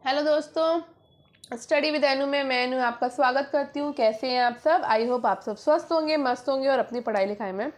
Hello दोस्तों, study with एनु में मैं एनु आपका स्वागत करती हूँ। कैसे हैं आप सब? आई होप आप सब स्वस्थ होंगे, मस्त होंगे और अपनी पढ़ाई लिखाई में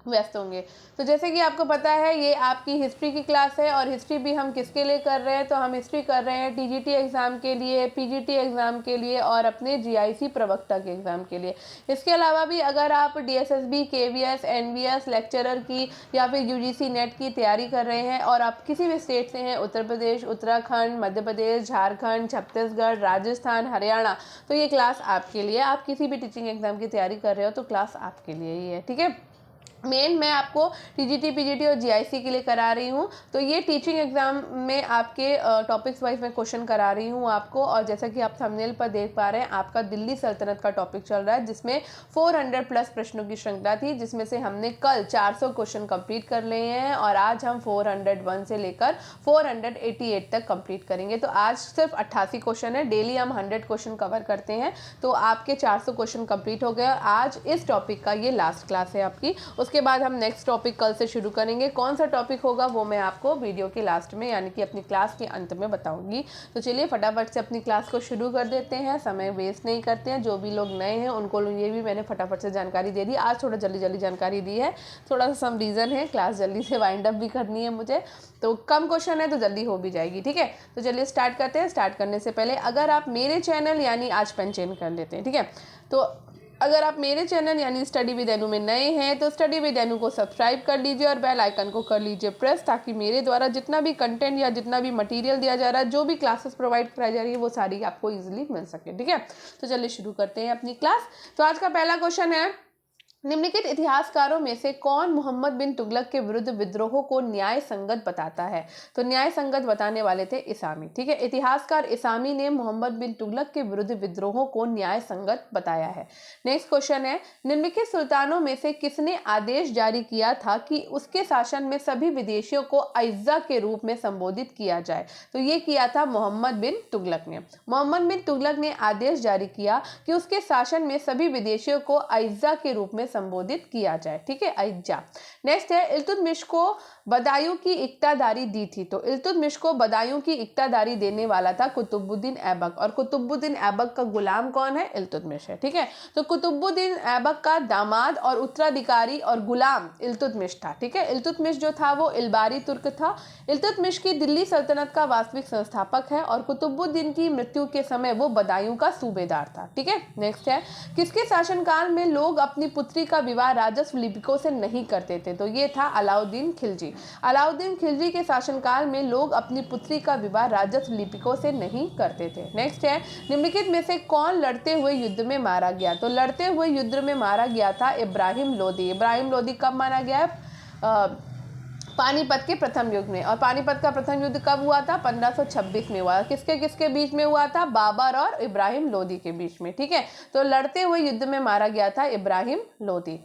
व्यस्त होंगे। तो जैसे कि आपको पता है, ये आपकी हिस्ट्री की क्लास है और हिस्ट्री भी हम किसके लिए कर रहे हैं? तो हम हिस्ट्री कर रहे हैं टीजीटी एग्ज़ाम के लिए, पीजीटी एग्ज़ाम के लिए और अपने जीआईसी प्रवक्ता के एग्ज़ाम के लिए। इसके अलावा भी अगर आप डीएसएसबी, केवीएस, एनवीएस लेक्चरर की या फिर यूजीसी नेट की तैयारी कर रहे हैं और आप किसी भी स्टेट से हैं, उत्तर प्रदेश, उत्तराखंड, मध्य प्रदेश, झारखंड, छत्तीसगढ़, राजस्थान, हरियाणा, तो ये क्लास आपके लिए। आप किसी भी टीचिंग एग्ज़ाम की तैयारी कर रहे हो तो क्लास आपके लिए ही है, ठीक है। मेन मैं आपको टीजीटी, पीजीटी और जीआईसी के लिए करा रही हूँ। तो ये टीचिंग एग्जाम में आपके टॉपिक्स वाइज मैं क्वेश्चन करा रही हूँ आपको। और जैसा कि आप थंबनेल पर देख पा रहे हैं, आपका दिल्ली सल्तनत का टॉपिक चल रहा है, जिसमें 400 प्लस प्रश्नों की श्रृंखला थी, जिसमें से हमने कल 400 क्वेश्चन कंप्लीट कर लिए हैं और आज हम 401 से लेकर 488 तक कंप्लीट करेंगे। तो आज सिर्फ 88 क्वेश्चन है, डेली हम 100 क्वेश्चन कवर करते हैं। तो आपके 400 क्वेश्चन कंप्लीट हो गए। आज इस टॉपिक का ये लास्ट क्लास है आपकी। उसके बाद हम नेक्स्ट टॉपिक कल से शुरू करेंगे। कौन सा टॉपिक होगा वो मैं आपको वीडियो के लास्ट में, यानी कि अपनी क्लास के अंत में बताऊंगी। तो चलिए फटाफट से अपनी क्लास को शुरू कर देते हैं, समय वेस्ट नहीं करते हैं। जो भी लोग नए हैं उनको ये भी मैंने फटाफट से जानकारी दे दी। आज थोड़ा जल्दी जल्दी जानकारी दी है, थोड़ा सा सम रीज़न है, क्लास जल्दी से वाइंड अप भी करनी है मुझे, तो कम क्वेश्चन है तो जल्दी हो भी जाएगी, ठीक है। तो चलिए स्टार्ट करते हैं। स्टार्ट करने से पहले अगर आप मेरे चैनल यानी आज पेन चेंज कर लेते हैं, ठीक है। तो अगर आप मेरे चैनल यानी स्टडी विद एनु में नए हैं तो स्टडी विद एनु को सब्सक्राइब कर लीजिए और बेल आइकन को कर लीजिए प्रेस, ताकि मेरे द्वारा जितना भी कंटेंट या जितना भी मटेरियल दिया जा रहा है, जो भी क्लासेस प्रोवाइड कराई जा रही है, वो सारी आपको इजीली मिल सके, ठीक है। तो चलिए शुरू करते हैं अपनी क्लास। तो आज का पहला क्वेश्चन है, निम्नलिखित इतिहासकारों में से कौन मोहम्मद बिन तुगलक के विरुद्ध विद्रोह को न्याय संगत बताता है? तो न्याय संगत बताने वाले थे इसामी, ठीक है। इतिहासकार इसामी ने मोहम्मद बिन तुगलक के विरुद्ध विद्रोह को न्याय संगत बताया है। नेक्स्ट क्वेश्चन है, निम्नलिखित सुल्तानों में से किसने आदेश जारी किया था कि उसके शासन में सभी विदेशियों को अइज़्ज़ा के रूप में संबोधित किया जाए? तो ये किया था मोहम्मद बिन तुगलक ने। मोहम्मद बिन तुगलक ने आदेश जारी किया कि उसके शासन में सभी विदेशियों को अइज़्ज़ा के रूप में संबोधित किया जाए, ठीक है, अइज़्ज़ा। नेक्स्ट है, इल्तुतमिश को बदायूं की इक्तादारी दी थी। तो इल्तुतमिश को बदायूं की इक्तादारी देने वाला था कुतुबुद्दीन ऐबक, और कुतुबुद्दीन ऐबक का गुलाम कौन है? इल्तुतमिश है, ठीक है। तो कुतुबुद्दीन ऐबक का दामाद और उत्तराधिकारी और गुलाम इल्तुतमिश था, ठीक है। इल्तुतमिश जो था वो इलबारी तुर्क था। इल्तुतमिश की दिल्ली सल्तनत का वास्तविक संस्थापक है और कुतुबुद्दीन की मृत्यु के समय वो बदायूं का सूबेदार था, ठीक है। नेक्स्ट है, किसके शासनकाल में लोग अपनी पुत्री का विवाह राजस्व लिपिकों से नहीं करते थे? तो ये था अलाउद्दीन खिलजी। अलाउद्दीन खिलजी के शासनकाल में लोग अपनी पुत्री का विवाह राजस्व लिपिकों से नहीं करते थे। नेक्स्ट है, निम्नलिखित में से कौन लड़ते हुए युद्ध में मारा गया? तो लड़ते हुए युद्ध में मारा गया था इब्राहिम लोदी। इब्राहिम लोदी कब मारा गया है? पानीपत के प्रथम युद्ध में। और पानीपत का प्रथम युद्ध कब हुआ था? 1526 में हुआ। किसके किसके बीच में हुआ था? बाबर और इब्राहिम लोदी के बीच में, ठीक है। तो लड़ते हुए युद्ध में मारा गया था इब्राहिम लोदी।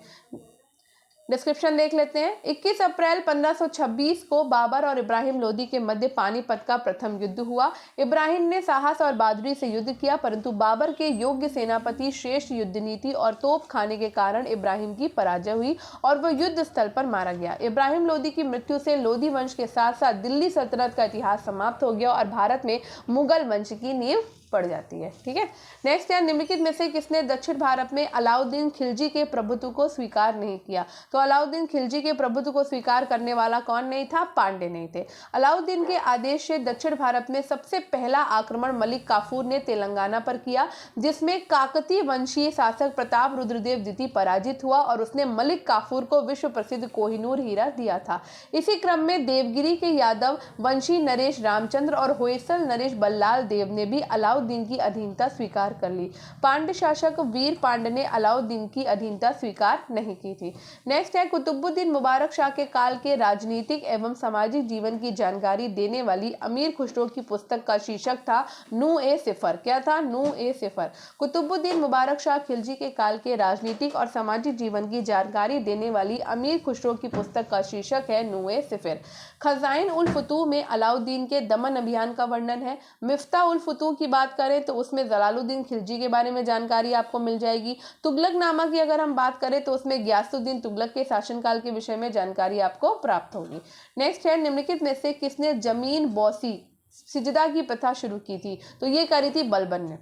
डिस्क्रिप्शन देख लेते हैं। 21 अप्रैल 1526 को बाबर और इब्राहिम लोदी के मध्य पानीपत का प्रथम युद्ध हुआ। इब्राहिम ने साहस और बहादुरी से युद्ध किया, परंतु बाबर के योग्य सेनापति, श्रेष्ठ युद्ध नीति और तोप खाने के कारण इब्राहिम की पराजय हुई और वह युद्ध स्थल पर मारा गया। इब्राहिम लोदी की मृत्यु से लोदी वंश के साथ साथ दिल्ली सल्तनत का इतिहास समाप्त हो गया और भारत में मुगल वंश की नींव पड़ जाती है, ठीक है। नेक्स्ट है, निम्नलिखित में से किसने दक्षिण भारत में अलाउद्दीन खिलजी के प्रभुत्व को स्वीकार नहीं किया? तो अलाउद्दीन खिलजी के प्रभुत्व को स्वीकार करने वाला कौन नहीं था? पांडे नहीं थे। अलाउद्दीन के आदेश से दक्षिण भारत में सबसे पहला आक्रमण मलिक काफूर ने तेलंगाना पर किया, जिसमें काकतीय वंशीय शासक प्रताप रुद्रदेव द्वितीय पराजित हुआ और उसने मलिक काफूर को विश्व प्रसिद्ध कोहिनूर हीरा दिया था। इसी क्रम में देवगिरी के यादव वंशी नरेश रामचंद्र और होयसल नरेश बल्लाल देव ने भी अलाउद्दीन की अधीनता स्वीकार कर ली। पांड्य शासक वीर पांड्य ने अलाउद्दीन की अधीनता स्वीकार नहीं की थी। नेक्स्ट है, कुतुबुद्दीन मुबारक शाह के काल के राजनीतिक एवं सामाजिक जीवन की जानकारी देने वाली अमीर खुसरो की पुस्तक का शीर्षक था नू-ए-सिफर। क्या था? नू-ए-सिफर। कुतुबुद्दीन मुबारक शाह खिलजी के काल के राजनीतिक और सामाजिक जीवन की जानकारी देने वाली अमीर खुसरो की पुस्तक का शीर्षक है नू-ए-सिफर। खजाइन उल फुतूह में अलाउद्दीन के दमन अभियान का वर्णन है। मिफ्ता उल फुतूह की बात करें तो उसमें जलालुद्दीन खिलजी के बारे में जानकारी आपको मिल जाएगी। तुगलकनामा की अगर हम बात करें तो उसमें गियासुद्दीन तुगलक के शासनकाल के विषय में जानकारी आपको प्राप्त होगी। नेक्स्ट है, निम्नलिखित में से किसने जमीन बौसी सिजदा की प्रथा शुरू की थी, तो ये करी थी बलबन ने।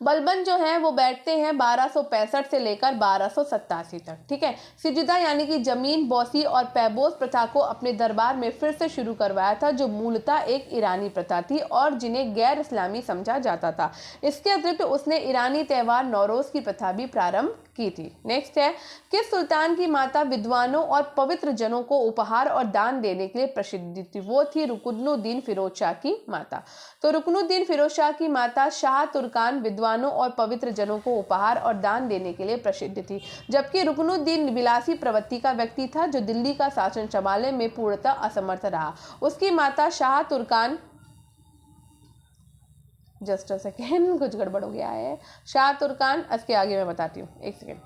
बलबन जो है वो बैठते हैं 1265 से लेकर 1287 तक, ठीक है। सिजदा यानी कि जमीन बौसी और पैबोस प्रथा को अपने दरबार में फिर से शुरू करवाया था, जो मूलतः एक ईरानी प्रथा थी और जिन्हें गैर इस्लामी समझा जाता था। इसके अतिरिक्त उसने ईरानी त्यौहार नौरोज की प्रथा भी प्रारंभ की थी। नेक्स्ट है, किस सुल्तान की माता विद्वानों और पवित्र जनों को उपहार और दान देने के लिए प्रसिद्ध थी? वो थी रुकनुद्दीन फिरोज शाह की माता। तो रुकनुद्दीन फिरोज शाह की माता शाह तुर्कान विद्वानों और पवित्र जनों को उपहार और दान देने के लिए प्रसिद्ध थी, जबकि रुकनुद्दीन विलासी प्रवृत्ति का व्यक्ति था जो दिल्ली का शासन संभालने में पूर्णतः असमर्थ रहा। उसकी माता Shah Turkan, just a second, कुछ गड़बड़ हो गया है, शाह तुर्कान, इसके आगे मैं बताती हूँ, एक सेकेंड।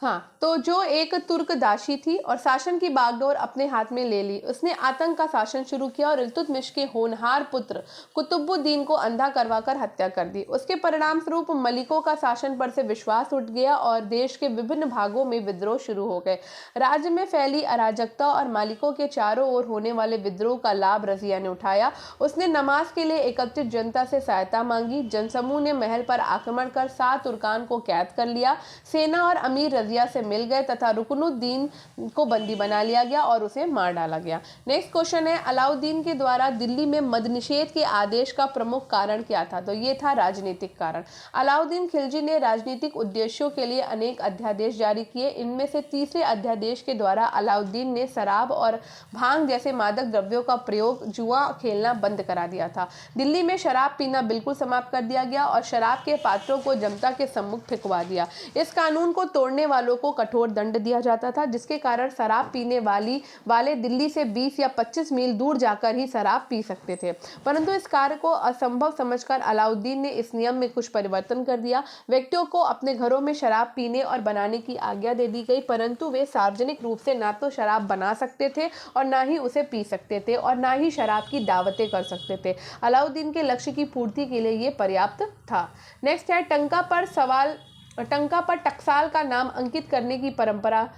हाँ, तो जो एक तुर्क दासी थी और शासन की बागडोर अपने हाथ में ले ली, उसने आतंक का शासन शुरू किया और इल्तुतमिश के होनहार पुत्र कुतुबुद्दीन को अंधा करवाकर हत्या कर दी। उसके परिणाम स्वरूप मलिकों का शासन पर से विश्वास उठ गया और देश के विभिन्न भागों में विद्रोह शुरू हो गए। राज्य में फैली अराजकता और मालिकों के चारों ओर होने वाले विद्रोह का लाभ रजिया ने उठाया। उसने नमाज के लिए एकत्रित जनता से सहायता मांगी। जनसमूह ने महल पर आक्रमण कर शाह तुर्कान को कैद कर लिया। सेना और अमीर रजिया से मिल गए तथा रुकनुद्दीन को बंदी बना लिया गया और उसे मार डाला गया। नेक्स्ट क्वेश्चन है, अलाउद्दीन के द्वारा दिल्ली में मद निषेध के आदेश का प्रमुख कारण क्या था? तो ये था राजनीतिक कारण। अलाउद्दीन खिलजी ने राजनीतिक उद्देश्यों के लिए अनेक अध्यादेश जारी किए। इनमें से तीसरे अध्यादेश के द्वारा अलाउद्दीन ने शराब और भांग जैसे मादक द्रव्यों का प्रयोग, जुआ खेलना बंद करा दिया था। दिल्ली में शराब पीना बिल्कुल समाप्त कर दिया गया और शराब के पात्रों को जनता के सम्मुख फेंकवा दिया। इस कानून को तोड़ने वालों को कठोर दंड दिया जाता था, जिसके कारण शराब पीने वाले दिल्ली से 20 या 25 मील दूर जाकर ही शराब पी सकते थे। परंतु इस कार्य को असंभव समझकर अलाउद्दीन ने इस नियम में कुछ परिवर्तन कर दिया। व्यक्तियों को अपने घरों में शराब पीने और बनाने की आज्ञा दे दी गई, परंतु वे सार्वजनिक रूप से ना तो शराब बना सकते थे और ना ही उसे पी सकते थे और ना ही शराब की दावतें कर सकते थे। अलाउद्दीन के लक्ष्य की पूर्ति के लिए ये पर्याप्त था। नेक्स्ट है, टंका पर टकसाल का नाम अंकित करने की परंपरा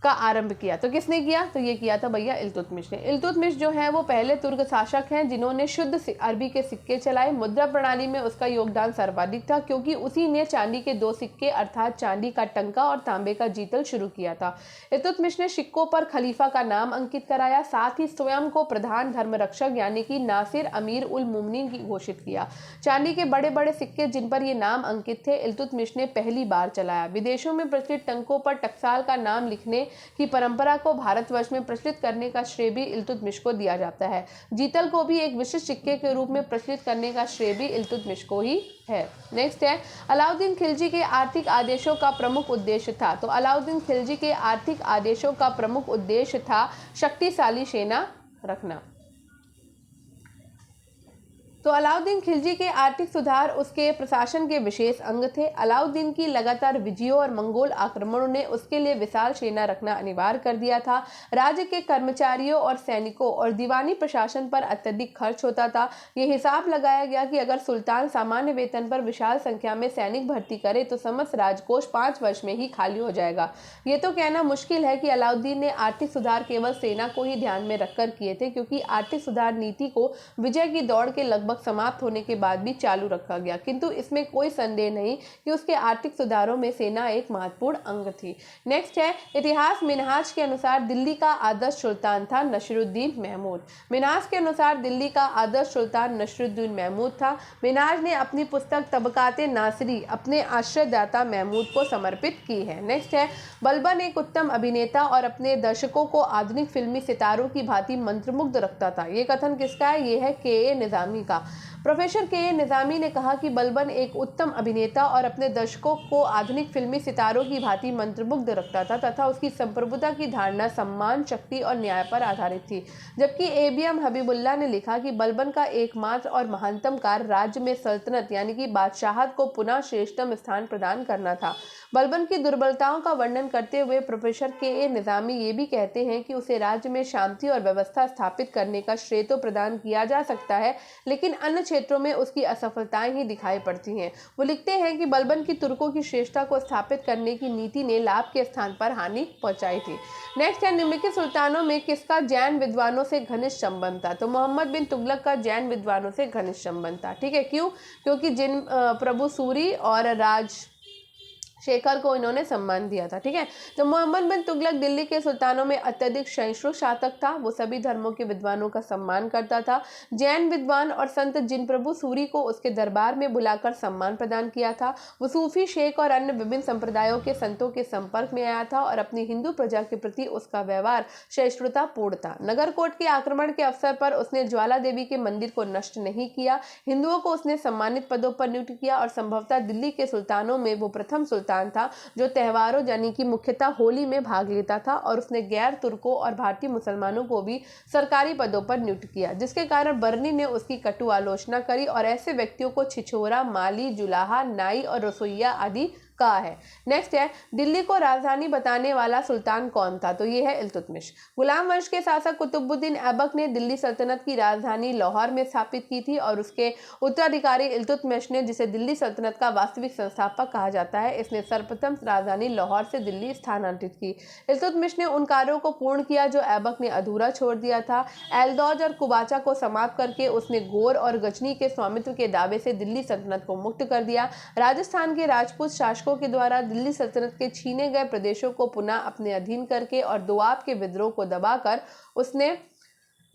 का आरंभ किया। तो किसने किया? तो ये किया था भैया इल्तुतमिश ने। इल्तुतमिश जो है वो पहले तुर्क शासक हैं जिन्होंने शुद्ध अरबी के सिक्के चलाए। मुद्रा प्रणाली में उसका योगदान सर्वाधिक था, क्योंकि उसी ने चांदी के 2 सिक्के अर्थात चांदी का टंका और तांबे का जीतल शुरू किया था। इल्तुतमिश ने सिक्कों पर खलीफा का नाम अंकित कराया, साथ ही स्वयं को प्रधान धर्मरक्षक यानी कि नासिर अमीर उल मुमिनीन की घोषित किया। चांदी के बड़े बड़े सिक्के जिन पर ये नाम अंकित थे, इल्तुतमिश ने पहली बार चलाया। विदेशों में प्रचलित टंकों पर टकसाल का नाम लिखने की परंपरा को भारतवर्ष में प्रचलित करने का श्रेय भी इल्तुतमिश को दिया जाता है। जीतल को भी एक विशिष्ट सिक्के के रूप में प्रचलित करने का श्रेय भी इल्तुतमिश को ही है। नेक्स्ट है, अलाउद्दीन खिलजी के आर्थिक आदेशों का प्रमुख उद्देश्य था। तो अलाउद्दीन खिलजी के आर्थिक आदेशों का प्रमुख उद्देश्य था शक्तिशाली सेना रखना। तो अलाउद्दीन खिलजी के आर्थिक सुधार उसके प्रशासन के विशेष अंग थे। अलाउद्दीन की लगातार विजयों और मंगोल आक्रमणों ने उसके लिए विशाल सेना रखना अनिवार्य कर दिया था। राज्य के कर्मचारियों और सैनिकों और दीवानी प्रशासन पर अत्यधिक खर्च होता था। यह हिसाब लगाया गया कि अगर सुल्तान सामान्य वेतन पर विशाल संख्या में सैनिक भर्ती करे तो समस्त राजकोष 5 वर्ष में ही खाली हो जाएगा। ये तो कहना मुश्किल है कि अलाउद्दीन ने आर्थिक सुधार केवल सेना को ही ध्यान में रखकर किए थे, क्योंकि आर्थिक सुधार नीति को विजय की दौड़ के लगभग समाप्त होने के बाद भी चालू रखा गया, किंतु इसमें कोई संदेह नहीं कि उसके आर्थिक सुधारों में सेना एक महत्वपूर्ण अंग थी। नेक्स्ट है, इतिहास मिनहाज के अनुसार दिल्ली का आदर्श सुल्तान था नसीरुद्दीन महमूद। मिनहाज के अनुसार दिल्ली का आदर्श सुल्तान नसीरुद्दीन महमूद था। मिनहाज ने अपनी पुस्तक तबकाते नासिरी अपने आश्रयदाता महमूद को समर्पित की है। नेक्स्ट है, बलबन एक उत्तम अभिनेता और अपने दर्शकों को आधुनिक फिल्मी सितारों की भांति मंत्रमुग्ध रखता था। ये कथन किसका है? ये है के निजामी का। प्रोफेसर के निजामी ने कहा कि बलबन एक उत्तम अभिनेता और अपने दर्शकों को आधुनिक फिल्मी सितारों की भांति मंत्रमुग्ध रखता था तथा उसकी संप्रभुता की धारणा सम्मान, शक्ति और न्याय पर आधारित थी। जबकि एबीएम हबीबुल्लाह ने लिखा कि बलबन का एकमात्र और महानतम कार्य राज्य में सल्तनत यानी कि बादशाहत को पुनः श्रेष्ठतम स्थान प्रदान करना था। बलबन की दुर्बलताओं का वर्णन करते हुए प्रोफेसर के निजामी ये भी कहते हैं कि उसे राज्य में शांति और व्यवस्था स्थापित करने का श्रेय तो प्रदान किया जा सकता है, लेकिन अन्य क्षेत्रों में उसकी असफलताएं ही दिखाई पड़ती हैं। वो लिखते हैं कि बलबन की तुर्कों की श्रेष्ठता को स्थापित करने की नीति ने लाभ के स्थान पर हानि पहुंचाई थी। नेक्स्ट है, निम्नलिखित सुल्तानों में किसका जैन विद्वानों से घनिष्ठ संबंध था? तो मोहम्मद बिन तुगलक का जैन विद्वानों से घनिष्ठ संबंध था। ठीक है, क्यों? क्योंकि जिन प्रभु सूरी और राज शेखर को इन्होंने सम्मान दिया था। ठीक है, तो मोहम्मद बिन तुगलक दिल्ली के सुल्तानों में अत्यधिक सहिष्णु शासक था। वो सभी धर्मों के विद्वानों का सम्मान करता था। जैन विद्वान और संत जिन प्रभु सूरी को उसके दरबार में बुलाकर सम्मान प्रदान किया था। वो सूफी, शेख और अन्य विभिन्न संप्रदायों के संतों के संपर्क में आया था और अपनी हिंदू प्रजा के प्रति उसका व्यवहार सहिष्णुतापूर्ण था। नगरकोट के आक्रमण के अवसर पर उसने ज्वाला देवी के मंदिर को नष्ट नहीं किया। हिंदुओं को उसने सम्मानित पदों पर नियुक्त किया और संभवतः दिल्ली के सुल्तानों में वो प्रथम सुल्तान था जो त्योहारों यानी कि मुख्यतः होली में भाग लेता था। और उसने गैर तुर्कों और भारतीय मुसलमानों को भी सरकारी पदों पर नियुक्त किया, जिसके कारण बर्नी ने उसकी कटु आलोचना करी और ऐसे व्यक्तियों को छिछोरा, माली, जुलाहा, नाई और रसोइया आदि कहा है। नेक्स्ट है, दिल्ली को राजधानी बताने वाला सुल्तान कौन था? तो ये है इल्तुतमिश। गुलाम वंश के शासक कुतुबुद्दीन ऐबक ने दिल्ली सल्तनत की राजधानी लाहौर में स्थापित की थी और उसके उत्तराधिकारी इल्तुतमिश ने, जिसे दिल्ली सल्तनत का वास्तविक संस्थापक कहा जाता है, इसने सर्वप्रथम राजधानी लाहौर से दिल्ली स्थानांतरित की। इल्तुतमिश ने उन कार्यों को पूर्ण किया जो ऐबक ने अधूरा छोड़ दिया था। एलदौज और कुबाचा को समाप्त करके उसने गोर और गजनी के स्वामित्व के दावे से दिल्ली सल्तनत को मुक्त कर दिया। राजस्थान के राजपूत शासकों के द्वारा दिल्ली सल्तनत के छीने गए प्रदेशों को पुनः अपने अधीन करके और दोआब के विद्रोह को दबाकर उसने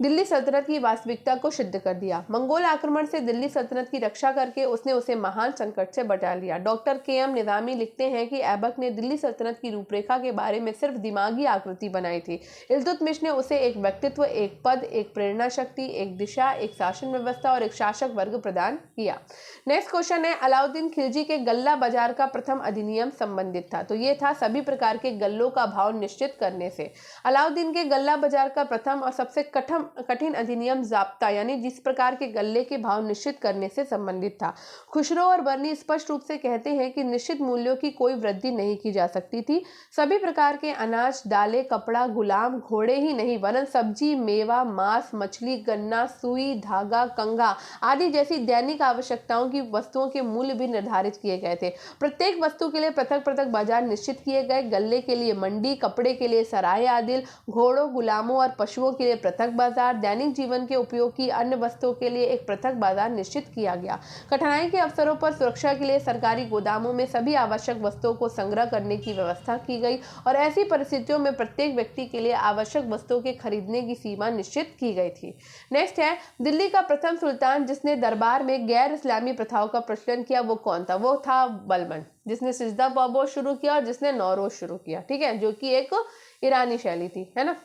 दिल्ली सल्तनत की वास्तविकता को सिद्ध कर दिया। मंगोल आक्रमण से दिल्ली सल्तनत की रक्षा करके उसने उसे महान संकट से बचा लिया। Doctor KM. निजामी लिखते हैं कि ऐबक ने दिल्ली सल्तनत की रूपरेखा के बारे में सिर्फ दिमागी आकृति बनाई थी। इल्तुतमिश ने उसे एक व्यक्तित्व, एक पद, एक प्रेरणा शक्ति, एक दिशा, एक शासन व्यवस्था और एक शासक वर्ग प्रदान किया। नेक्स्ट क्वेश्चन है, अलाउद्दीन खिलजी के गल्ला बाजार का प्रथम अधिनियम संबंधित था? तो ये था सभी प्रकार के गल्लों का भाव निश्चित करने से। अलाउद्दीन के गल्ला बाजार का प्रथम और सबसे कठिन अधिनियम जाब्ता यानी जिस प्रकार के गल्ले के भाव निश्चित करने से संबंधित था। खुसरो और बर्नी स्पष्ट रूप से कहते हैं कि निश्चित मूल्यों की कोई वृद्धि नहीं की जा सकती थी। सभी प्रकार के अनाज, दालें, कपड़ा, गुलाम, घोड़े ही नहीं वरन सब्जी, मेवा, मांस, मछली, गन्ना, सुई, धागा, कंघा आदि जैसी दैनिक आवश्यकताओं की वस्तुओं के मूल्य भी निर्धारित किए गए थे। प्रत्येक वस्तु के लिए पृथक पृथक बाजार निश्चित किए गए। गल्ले के लिए मंडी, कपड़े के लिए सराय आदिल, घोड़ों, गुलामों और पशुओं के लिए पृथक बाजार, दैनिक जीवन के उपयोग की अन्य वस्तुओं के लिए एक पृथक बाजार निश्चित किया गया। कठिनाई के अवसरों पर सुरक्षा के लिए सरकारी गोदामों में सभी आवश्यक वस्तुओं को संग्रह करने की व्यवस्था की गई और ऐसी परिस्थितियों में प्रत्येक व्यक्ति के लिए आवश्यक वस्तुओं के खरीदने की सीमा निश्चित की गई थी। नेक्स्ट है, दिल्ली का प्रथम सुल्तान जिसने दरबार में गैर इस्लामी प्रथाओं का प्रचलन किया वो कौन था? वो था बलबन, जिसने सिजदा पाबोश शुरू किया और जिसने नौरोज शुरू किया। ठीक है, जो कि एक ईरानी शैली थी, है ना।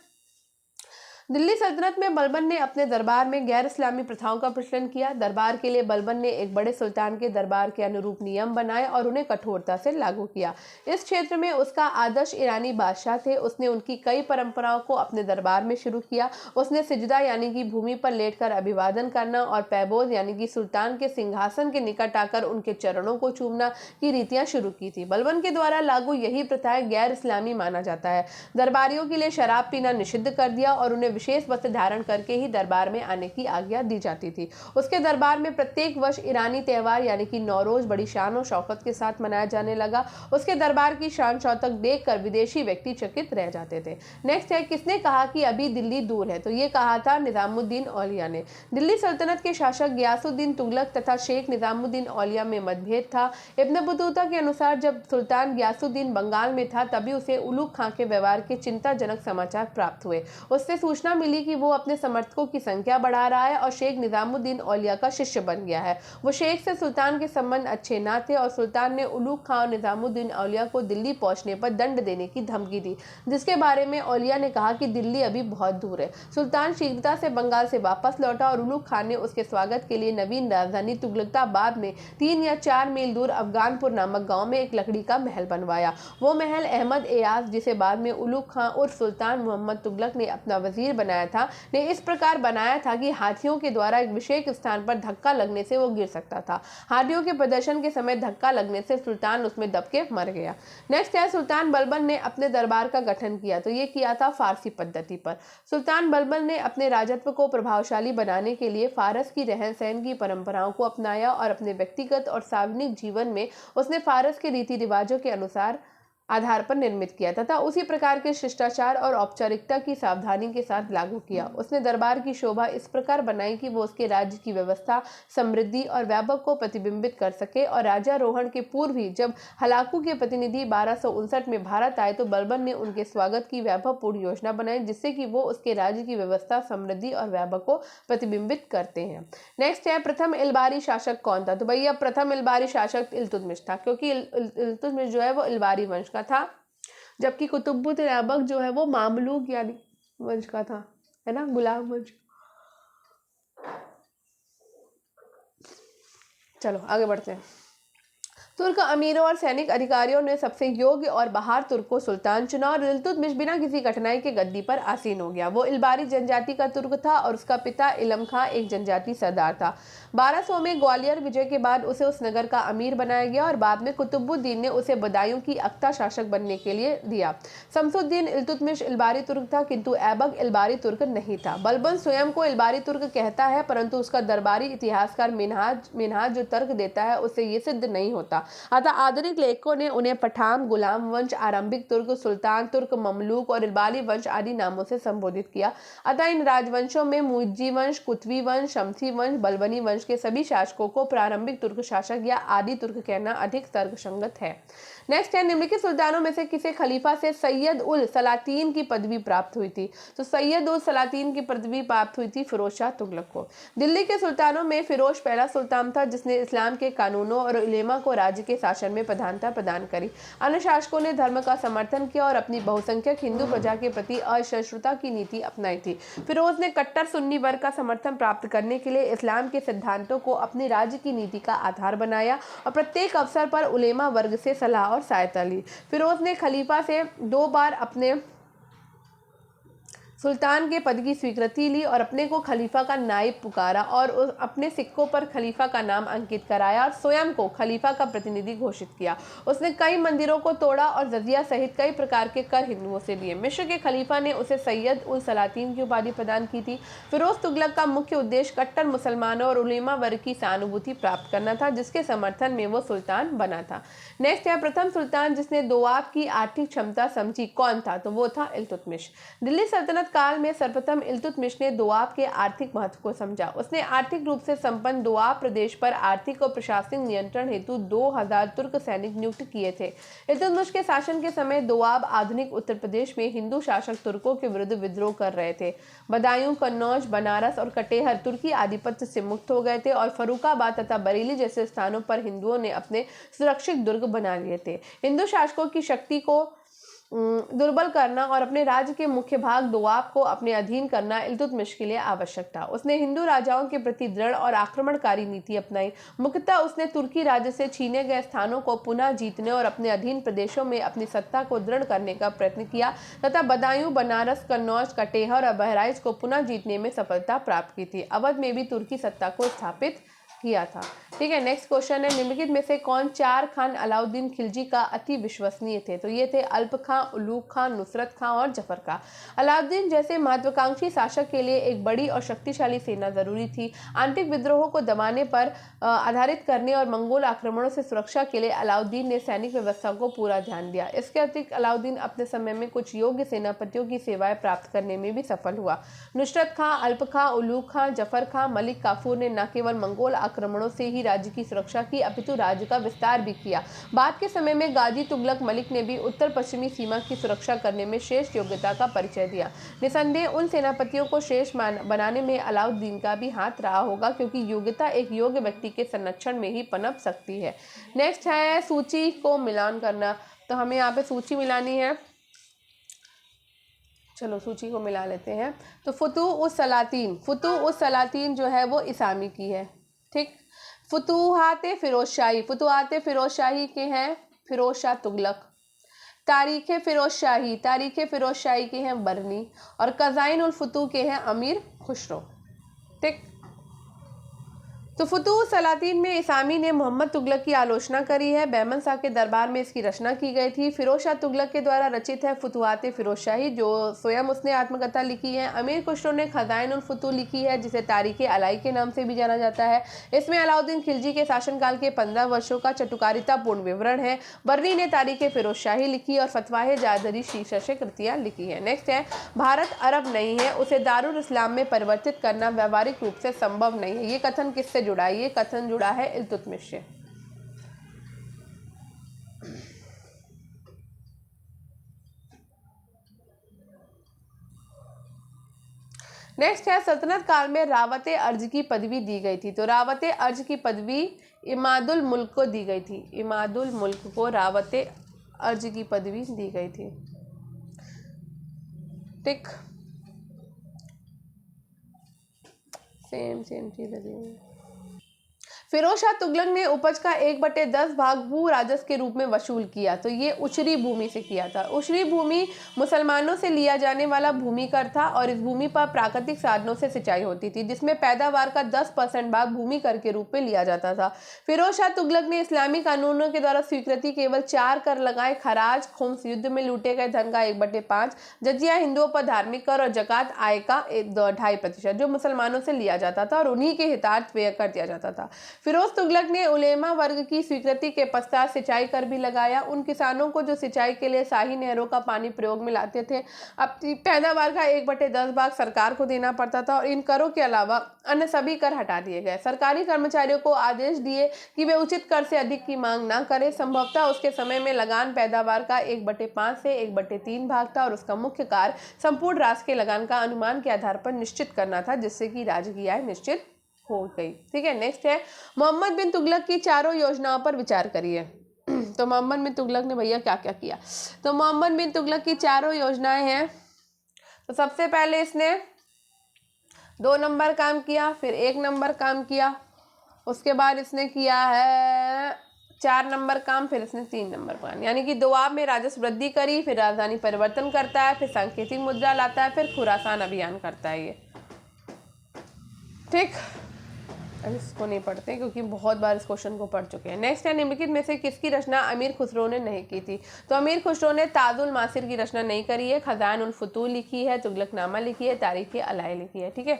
दिल्ली सल्तनत में बलबन ने अपने दरबार में गैर इस्लामी प्रथाओं का प्रचलन किया। दरबार के लिए बलबन ने एक बड़े सुल्तान के दरबार के अनुरूप नियम बनाए और उन्हें कठोरता से लागू किया। इस क्षेत्र में उसका आदर्श ईरानी बादशाह थे। उसने उनकी कई परंपराओं को अपने दरबार में शुरू किया। उसने सिजदा यानी कि भूमि पर लेटकर अभिवादन करना और पैबोज यानी कि सुल्तान के सिंहासन के निकट आकर उनके चरणों को चूमना की रीतियां शुरू की थी। बलबन के द्वारा लागू यही प्रथाएं गैर इस्लामी माना जाता है। दरबारियों के लिए शराब पीना निषिद्ध कर दिया और उन्हें विशेष वस्त्र धारण करके ही दरबार में आने की आज्ञा दी जाती थी। उसके दरबार में प्रत्येक वर्ष ईरानी त्योहार यानी कि नौरोज बड़ी शान और शौकत के साथ मनाया जाने लगा। उसके दरबार की शान शौकत देखकर विदेशी व्यक्ति चकित रह जाते थे। नेक्स्ट है, किसने कहा कि अभी दिल्ली दूर है? तो ये कहा था निजामुद्दीन औलिया ने। दिल्ली सल्तनत के शासक गियासुद्दीन तुगलक तथा शेख निजामुद्दीन औलिया में मतभेद था। इब्न बतूता के अनुसार जब सुल्तान गियासुद्दीन बंगाल में था तभी उसे उलूग खां के व्यवहार के चिंताजनक समाचार प्राप्त हुए। उससे सूचना मिली कि वो अपने समर्थकों की संख्या बढ़ा रहा है और शेख निजामुद्दीन औलिया का शिष्य बन गया है। वो शेख से सुल्तान के संबंध अच्छे ना थे और सुल्तान ने उलूग खां और निजामुद्दीन औलिया को दिल्ली पहुंचने पर दंड देने की धमकी दी, जिसके बारे में औलिया ने कहा कि दिल्ली अभी बहुत दूर है। सुल्तान शीघ्रता से बंगाल से वापस लौटा और उलूग खान ने उसके स्वागत के लिए नवीन राजधानी तुगलकाबाद में 3 या 4 मील दूर अफगानपुर नामक गांव में एक लकड़ी का महल बनवाया। वो महल अहमद एयाज, जिसे बाद में उलूग खां उर्फ सुल्तान मोहम्मद तुगलक ने अपना वजीर बनाया था ने इस प्रकार बनाया था कि हाथियों के द्वारा एक विशेष स्थान पर धक्का लगने से वो गिर सकता था। हाथियों के प्रदर्शन के समय धक्का लगने से सुल्तान उसमें दब के मर गया। नेक्स्ट है सुल्तान बलबन ने अपने दरबार का गठन किया, तो ये किया था फारसी पद्धति पर। सुल्तान बलबन ने अपने राजत्व को प्रभावशाली बनाने के लिए फारस की रहन सहन की परंपराओं को अपनाया और अपने व्यक्तिगत और सार्वजनिक जीवन में उसने फारस के रीति रिवाजों के अनुसार आधार पर निर्मित किया तथा उसी प्रकार के शिष्टाचार और औपचारिकता की सावधानी के साथ लागू किया। उसने दरबार की शोभा इस प्रकार बनाई कि वो उसके राज्य की व्यवस्था, समृद्धि और वैभव को प्रतिबिंबित कर सके। और राजारोहण के पूर्व ही जब हलाकू के प्रतिनिधि 1259 में भारत आए तो बलबन ने उनके स्वागत की वैभवपूर्ण योजना बनाई, जिससे कि वो उसके राज्य की व्यवस्था, समृद्धि और वैभव को प्रतिबिंबित करते हैं। नेक्स्ट है प्रथम इलबारी शासक कौन था? तो भैया प्रथम इलबारी शासक इल्तुतमिश था, क्योंकि इल्तुतमिश जो है वो इलबारी वंश का था, जबकि कुतुबुद्दीन ऐबक जो है वो मामलूक यानी वंश का था, है ना, गुलाम वंश। चलो आगे बढ़ते हैं। तुर्क अमीरों और सैनिक अधिकारियों ने सबसे योग्य और बहार तुर्क को सुल्तान चुना और इल्तुतमिश बिना किसी कठिनाई के गद्दी पर आसीन हो गया। वो इलबारी जनजाति का तुर्क था और उसका पिता इलम खां एक जनजाति सरदार था। 1200 में ग्वालियर विजय के बाद उसे उस नगर का अमीर बनाया गया और बाद में कुतुबुद्दीन ने उसे बदायूं की अख्ता शासक बनने के लिए दिया। शमसुद्दीन इल्तुतमिश इलबारी तुर्क था, किंतु ऐबक इलबारी तुर्क नहीं था। बलबन स्वयं को इलबारी तुर्क कहता है, परंतु उसका दरबारी इतिहासकार मिन्हाज जो तर्क देता है उससे ये सिद्ध नहीं होता। अतः आधुनिक लेखकों ने उन्हें पठान, गुलाम वंश, आरंभिक तुर्क, सुल्तान तुर्क, ममलूक और इलबारी वंश आदि नामों से संबोधित किया। अतः इन राजवंशों में मुइज्जी वंश, कुतवी वंश, शमसी वंश, बलबनी वंश के सभी शासकों को प्रारंभिक तुर्क शासक या आदि तुर्क कहना अधिक तर्कसंगत है। नेक्स्ट है निम्नलिखित सुल्तानों में से किसे खलीफा से सैयद उल सलातीन की पदवी प्राप्त हुई थी? तो सैयद उल सलातीन की पदवी प्राप्त हुई थी फिरोज शाह तुगलक को। दिल्ली के सुल्तानों में फिरोज पहला सुल्तान था जिसने इस्लाम के कानूनों और उलेमा को राज्य के शासन में प्रधानता प्रदान करी। अन्य शासकों ने धर्म का समर्थन किया और अपनी बहुसंख्यक हिंदू प्रजा के प्रति असहिष्णुता की नीति अपनाई थी। फिरोज ने कट्टर सुन्नी वर्ग का समर्थन प्राप्त करने के लिए इस्लाम के सिद्धांतों को अपनी राज्य की नीति का आधार बनाया और प्रत्येक अवसर पर उलेमा वर्ग से सलाह और सहायता ली। फिरोज ने खलीफा से 2 बार अपने सुल्तान के पद की स्वीकृति ली और अपने को खलीफा का नायब पुकारा और अपने सिक्कों पर खलीफा का नाम अंकित कराया और स्वयं को खलीफा का प्रतिनिधि घोषित किया। उसने कई मंदिरों को तोड़ा और जजिया सहित कई प्रकार के कर हिंदुओं से लिए। मिस्र के खलीफा ने उसे सैयद उल सलातीन की उपाधि प्रदान की थी। फिरोज तुगलक का मुख्य उद्देश्य कट्टर मुसलमानों और उलेमा वर्ग की सहानुभूति प्राप्त करना था, जिसके समर्थन में वो सुल्तान बना था। नेक्स्ट है प्रथम सुल्तान जिसने दोआब की आर्थिक क्षमता समझी कौन था? तो वो था इल्तुतमिश। दिल्ली सल्तनत काल में सर्वप्रथम इल्तुतमिश ने दोआब के आर्थिक महत्व को समझा। उसने आर्थिक रूप से संपन्न दोआब प्रदेश पर आर्थिक और प्रशासनिक नियंत्रण हेतु 2000 तुर्क सैनिक नियुक्त किए थे। इल्तुतमिश के शासन के समय दोआब आधुनिक उत्तर प्रदेश में हिंदू शासक तुर्कों के विरुद्ध विद्रोह कर रहे थे। बदायूं, कन्नौज, बनारस और कटेहर तुर्की आधिपत्य से मुक्त हो गए थे और फर्रुखाबाद तथा बरेली जैसे स्थानों पर हिंदुओं ने अपने सुरक्षित दुर्ग बना लिए थे। हिंदू शासकों की शक्ति को दुर्बल करना और अपने राज्य के मुख्य भाग दोआब को अपने अधीन करना इल्तुतमिश के लिए आवश्यक था। उसने हिंदू राजाओं के प्रति दृढ़ और आक्रमणकारी नीति अपनाई। मुख्यतः उसने तुर्की राज्य से छीने गए स्थानों को पुनः जीतने और अपने अधीन प्रदेशों में अपनी सत्ता को दृढ़ करने का प्रयत्न किया तथा बदायूं, बनारस, कन्नौज, कटेहर और बहराइच को पुनः जीतने में सफलता प्राप्त की थी। अवध में भी तुर्की सत्ता को स्थापित किया था। ठीक है, नेक्स्ट क्वेश्चन है निम्नलिखित में से कौन 4 खान अलाउद्दीन खिलजी का अति विश्वसनीय थे? तो ये थे अल्प खां, उलूग खां, नुसरत खां और जफर खां। अलाउद्दीन जैसे महत्वाकांक्षी शासक के लिए एक बड़ी और शक्तिशाली सेना जरूरी थी। आंतरिक विद्रोहों को दबाने पर आधारित करने और मंगोल आक्रमणों से सुरक्षा के लिए अलाउद्दीन ने सैनिक व्यवस्था को पूरा ध्यान दिया। इसके अतिरिक्त अलाउद्दीन अपने समय में कुछ योग्य सेनापतियों की सेवाएं प्राप्त करने में भी सफल हुआ। नुसरत खां, अल्प खां, उलूग खां, जफर खां, मलिक काफूर ने न केवल मंगोल आक्रमणों से ही राज्य की सुरक्षा की अपितु राज्य का विस्तार भी किया। बाद के समय में गाजी तुगलक मलिक ने भी उत्तर पश्चिमी सीमा की सुरक्षा करने में श्रेष्ठ योग्यता का परिचय दिया। निसंदेह उन सेनापतियों को श्रेष्ठ बनाने में अलाउद्दीन का भी हाथ रहा होगा, क्योंकि योग्यता एक योग्य व्यक्ति के संरक्षण में ही पनप सकती है। नेक्स्ट है सूची को मिलान करना। तो हमें यहाँ पे सूची मिलानी है। चलो सूची को मिला लेते हैं। तो फुतूह उस सलातीन जो है वो इसामी की है। ठीक, फुतूहाते फिरोज शाही के हैं फिरोज शाह तुगलक। तारीख़ फ़िरोज़ शाही के हैं बरनी और क़ज़ाइन उल फुतूह के हैं अमीर खुसरो। ठीक। तो फुतूह सलातीन में इसामी ने मोहम्मद तुगलक की आलोचना करी है। बहमन शाह के दरबार में इसकी रचना की गई थी। फिरोज शाह तुगलक के द्वारा रचित है फुतुहात फिरोज शाही, जो स्वयं उसने आत्मकथा लिखी है। अमीर खुसरो ने खज़ाइन उल फुतूह लिखी है, जिसे तारीख़ अलाई के नाम से भी जाना जाता है। इसमें अलाउद्दीन खिलजी के शासनकाल के 15 वर्षों का चटुकारितापूर्ण विवरण है। बर्नी ने तारीख़ फिरोज शाही लिखी और फतवाए जादरी शीर्षक से कृतियाँ लिखी है। नेक्स्ट है, भारत अरब नहीं है, उसे दारुल इस्लाम में परिवर्तित करना व्यावहारिक रूप से संभव नहीं है। ये कथन किससे जुड़ा है? ये कथन जुड़ा है इल्तुतमिश से। नेक्स्ट है, सल्तनत काल में रावते अर्ज की पदवी दी गई थी। तो रावते अर्ज की पदवी इमादुल मुल्क को दी गई थी। इमादुल मुल्क को रावते अर्ज की पदवी दी गई थी। ठीक, सेम चीज लगी। फिरोज शाह तुगलक ने उपज का 1/10 भाग भू राजस्व के रूप में वसूल किया। तो ये उचरी भूमि से किया था। उचरी भूमि मुसलमानों से लिया जाने वाला भूमि कर था और इस भूमि पर प्राकृतिक साधनों से सिंचाई होती थी, जिसमें पैदावार का 10% भाग भूमि कर के रूप में लिया जाता था। फिरोज शाह तुगलक ने इस्लामी कानूनों के द्वारा स्वीकृति केवल 4 कर लगाए: खराज, खुम्स, युद्ध में लूटे गए धन का 1/5, जजिया हिंदुओं पर धार्मिक कर और जकात आय का 2.5%, जो मुसलमानों से लिया जाता था और उन्हीं के हितार्थ व्यय कर दिया जाता था। फिरोज तुगलक ने उलेमा वर्ग की स्वीकृति के पश्चात सिंचाई कर भी लगाया। उन किसानों को जो सिंचाई के लिए शाही नहरों का पानी प्रयोग में लाते थे, अपनी पैदावार का 1/10 भाग सरकार को देना पड़ता था और इन करों के अलावा अन्य सभी कर हटा दिए गए। सरकारी कर्मचारियों को आदेश दिए कि वे उचित कर से अधिक की मांग न करें। संभवतः उसके समय में लगान पैदावार का 1/5 से 1/3 भाग था और उसका मुख्य कार्य संपूर्ण राष्ट्र के लगान का अनुमान के आधार पर निश्चित करना था, जिससे कि राज्य की आय निश्चित हो गई। ठीक है। नेक्स्ट है, मोहम्मद बिन तुगलक की चारों योजनाओं पर विचार करिए। तो मोहम्मद बिन तुगलक ने भैया क्या क्या किया? तो मोहम्मद बिन तुगलक की चारों योजनाएं हैं। तो सबसे पहले इसने 2 नंबर काम किया, फिर 1 नंबर काम किया, उसके बाद इसने किया है 4 नंबर काम, फिर इसने 3 नंबर काम, यानी कि दोआब में राजस्व वृद्धि करी, फिर राजधानी परिवर्तन करता है, फिर सांकेतिक मुद्रा लाता है, फिर खुरासान अभियान करता है ये। ठीक, अब इसको नहीं पढ़ते क्योंकि बहुत बार इस क्वेश्चन को पढ़ चुके हैं। नेक्स्ट है, निम्नलिखित में से किसकी रचना अमीर खुसरो ने नहीं की थी? तो अमीर खुसरो ने ताजुल मासिर की रचना नहीं करी है, खजान उल फुतूह लिखी है, तुगलकनामा लिखी है, तारीख अलाई लिखी है। ठीक है,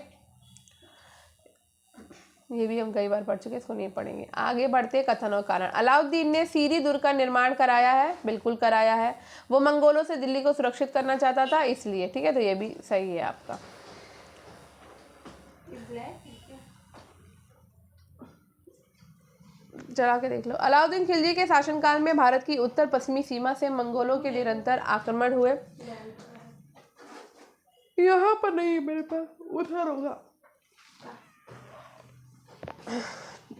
ये भी हम कई बार पढ़ चुके हैं, इसको नहीं पढ़ेंगे। आगे बढ़ते, कथन और कारण। अलाउद्दीन ने सीरी दुर्ग का निर्माण कराया है, बिल्कुल कराया है। वो मंगोलों से दिल्ली को सुरक्षित करना चाहता था, इसलिए। ठीक है, तो ये भी सही है आपका। चला के देख लो। अलाउद्दीन खिलजी के शासनकाल में भारत की उत्तर पश्चिमी सीमा से मंगोलों के निरंतर आक्रमण हुए। यहाँ पर नहीं, मेरे पास उधर होगा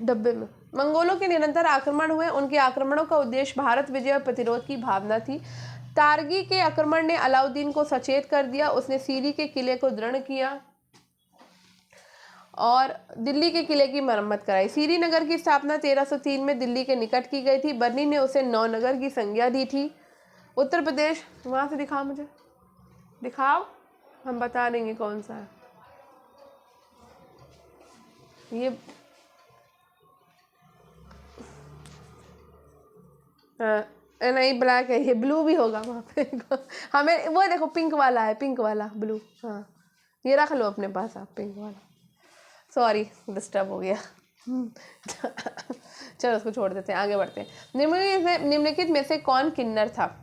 डब्बे में। मंगोलों के निरंतर आक्रमण हुए। उनके आक्रमणों का उद्देश्य भारत विजय और प्रतिरोध की भावना थी। तारगी के आक्रमण ने अलाउद्दीन को सचेत कर दिया। उसने सीरी के किले को दृढ़ किया और दिल्ली के किले की मरम्मत कराई। सीरी नगर की स्थापना 1303 में दिल्ली के निकट की गई थी। बर्नी ने उसे नौनगर की संज्ञा दी थी। उत्तर प्रदेश, वहाँ से दिखाओ, मुझे दिखाओ, हम बता देंगे कौन सा है ये। नहीं, ब्लैक है ये, ब्लू भी होगा वहाँ पे। हमें वो देखो, पिंक वाला है, पिंक वाला ब्लू। हाँ, ये रख लो अपने पास आप, पिंक वाला। सॉरी, डिस्टर्ब हो गया। चलो उसको छोड़ देते हैं, आगे बढ़ते हैं। निम्नलिखित में से कौन किन्नर था?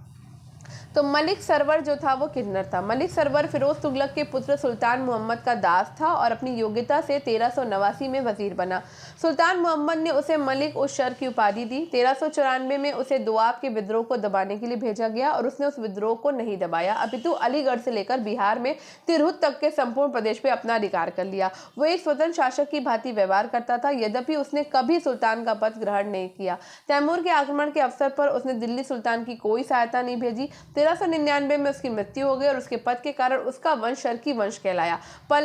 तो मलिक सरवर जो था वो किन्नर था। मलिक सरवर फिरोज तुगलक के पुत्र सुल्तान मोहम्मद का दास था और अपनी योग्यता से 1389 में वजीर बना। सुल्तान मोहम्मद ने उसे मलिक उस शर की उपाधि दी। 1394 में उसे दोआब के विद्रोह को दबाने के लिए भेजा गया और उसने उस विद्रोह को नहीं दबाया, अपितु अलीगढ़ से लेकर बिहार में तिरहुत तक के संपूर्ण प्रदेश पे अपना अधिकार कर लिया। वो एक स्वतंत्र शासक की भांति व्यवहार करता था, यद्यपि उसने कभी सुल्तान का पद ग्रहण नहीं किया। तैमूर के आक्रमण के अवसर पर उसने दिल्ली सुल्तान की कोई सहायता नहीं भेजी। 1399 में उसकी मृत्यु हो गई और उसके पद के कारण उसका वंश शर्की वंश कहलाया।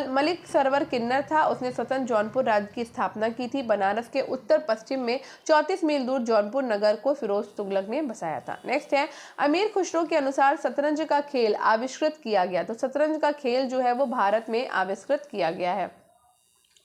मलिक सरवर किन्नर था, उसने स्वतंत्र जौनपुर राज्य की स्थापना की थी। बनारस के उत्तर पश्चिम में 34 मील दूर जौनपुर नगर को फिरोज तुगलक ने बसाया था। नेक्स्ट है, अमीर खुसरो के अनुसार शतरंज का खेल आविष्कृत किया गया। तो शतरंज का खेल जो है वो भारत में आविष्कृत किया गया है।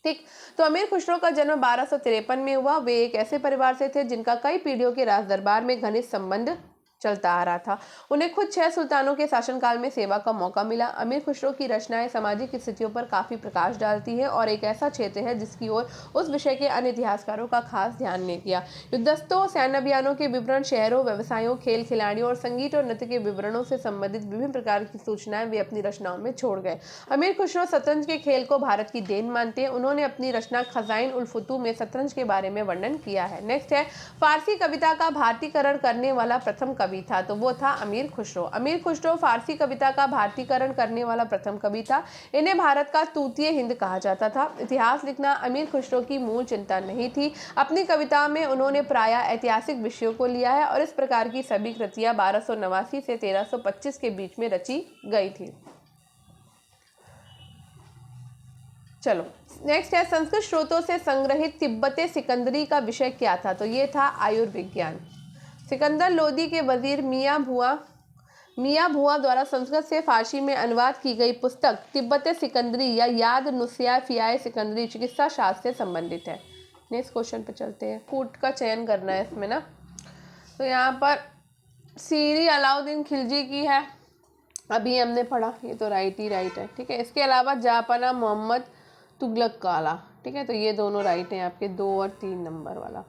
ठीक, तो अमीर खुसरो का जन्म 1253 में हुआ। वे एक ऐसे परिवार से थे जिनका कई पीढ़ियों के राज दरबार में घनिष्ठ संबंध चलता आ रहा था। उन्हें खुद 6 सुल्तानों के शासनकाल में सेवा का मौका मिला। अमीर खुसरो की रचनाएं सामाजिक स्थितियों पर काफी प्रकाश डालती है और एक ऐसा क्षेत्र है जिसकी ओर उस विषय के अन्य इतिहासकारों का खास ध्यान नहीं किया। युद्धस्तों, सैन्य अभियानों के विवरण, शहरों, व्यवसायों, खेल खिलाड़ियों और संगीत और नृत्य के विवरणों से संबंधित विभिन्न प्रकार की सूचनाएं वे अपनी रचनाओं में छोड़ गए। अमीर खुसरो शतरंज के खेल को भारत की देन मानते हैं। उन्होंने अपनी रचना खजाइन उल फुतूह में शतरंज के बारे में वर्णन किया है। नेक्स्ट है, फारसी कविता का भारतीकरण करने वाला प्रथम कवि था, तो वो था अमीर खुसरो। अमीर खुसरो फारसी कविता का भारतीकरण करने वाला प्रथम कवि था। इन्हें भारत का तूतीय हिंद कहा जाता था। इतिहास लिखना अमीर खुसरो की मूल चिंता नहीं थी। अपनी कविता में उन्होंने प्रायः ऐतिहासिक विषयों को लिया है और इस प्रकार की सभी कृतियां 1289 से 1325 के बीच में रची गई थी। चलो नेक्स्ट है, संस्कृत स्रोतों से संग्रहित तिब्बते सिकंदरी का विषय क्या था, तो ये था आयुर्विज्ञान। सिकंदर लोदी के वजीर मियाँ भुआ द्वारा संस्कृत से फारसी में अनुवाद की गई पुस्तक तिब्बते सिकंदरी या याद नुस्या फियाए सिकंदरी चिकित्सा शास्त्र से संबंधित है। नेक्स्ट क्वेश्चन पे चलते हैं। कूट का चयन करना है इसमें ना, तो यहाँ पर सीरी अलाउद्दीन खिलजी की है, अभी हमने पढ़ा, ये तो राइट है। ठीक है, इसके अलावा जापाना मोहम्मद तुगलक काला। ठीक है, तो ये दोनों राइट हैं आपके, 2 और 3 नंबर वाला।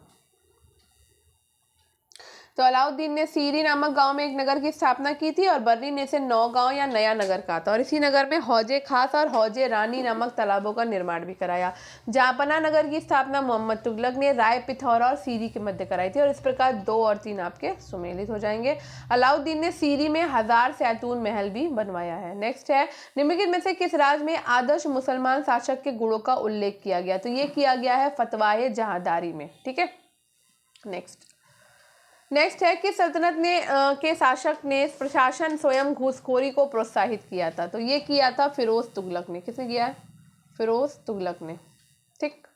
तो अलाउद्दीन ने सीरी नामक गांव में एक नगर की स्थापना की थी और बर्री ने इसे नौगांव या नया नगर कहा था और इसी नगर में हौजे खास और हौजे रानी नामक तालाबों का निर्माण भी कराया। जापना नगर की स्थापना मोहम्मद तुगलक ने राय पिथौरा और सीरी के मध्य कराई थी और इस प्रकार 2 और 3 आपके सुमेलित हो जाएंगे। अलाउद्दीन ने सीरी में 1000 सैतून महल भी बनवाया है। नेक्स्ट है, निम्नलिखित में से किस राज में आदर्श मुसलमान शासक के गुणों का उल्लेख किया गया, तो ये किया गया है फतवाए जहांदारी में। ठीक है, नेक्स्ट है कि सल्तनत ने के शासक ने प्रशासन स्वयं घूसखोरी को प्रोत्साहित किया था, तो ये किया था फिरोज तुगलक ने। किसने किया है? फिरोज तुगलक ने। ठीक,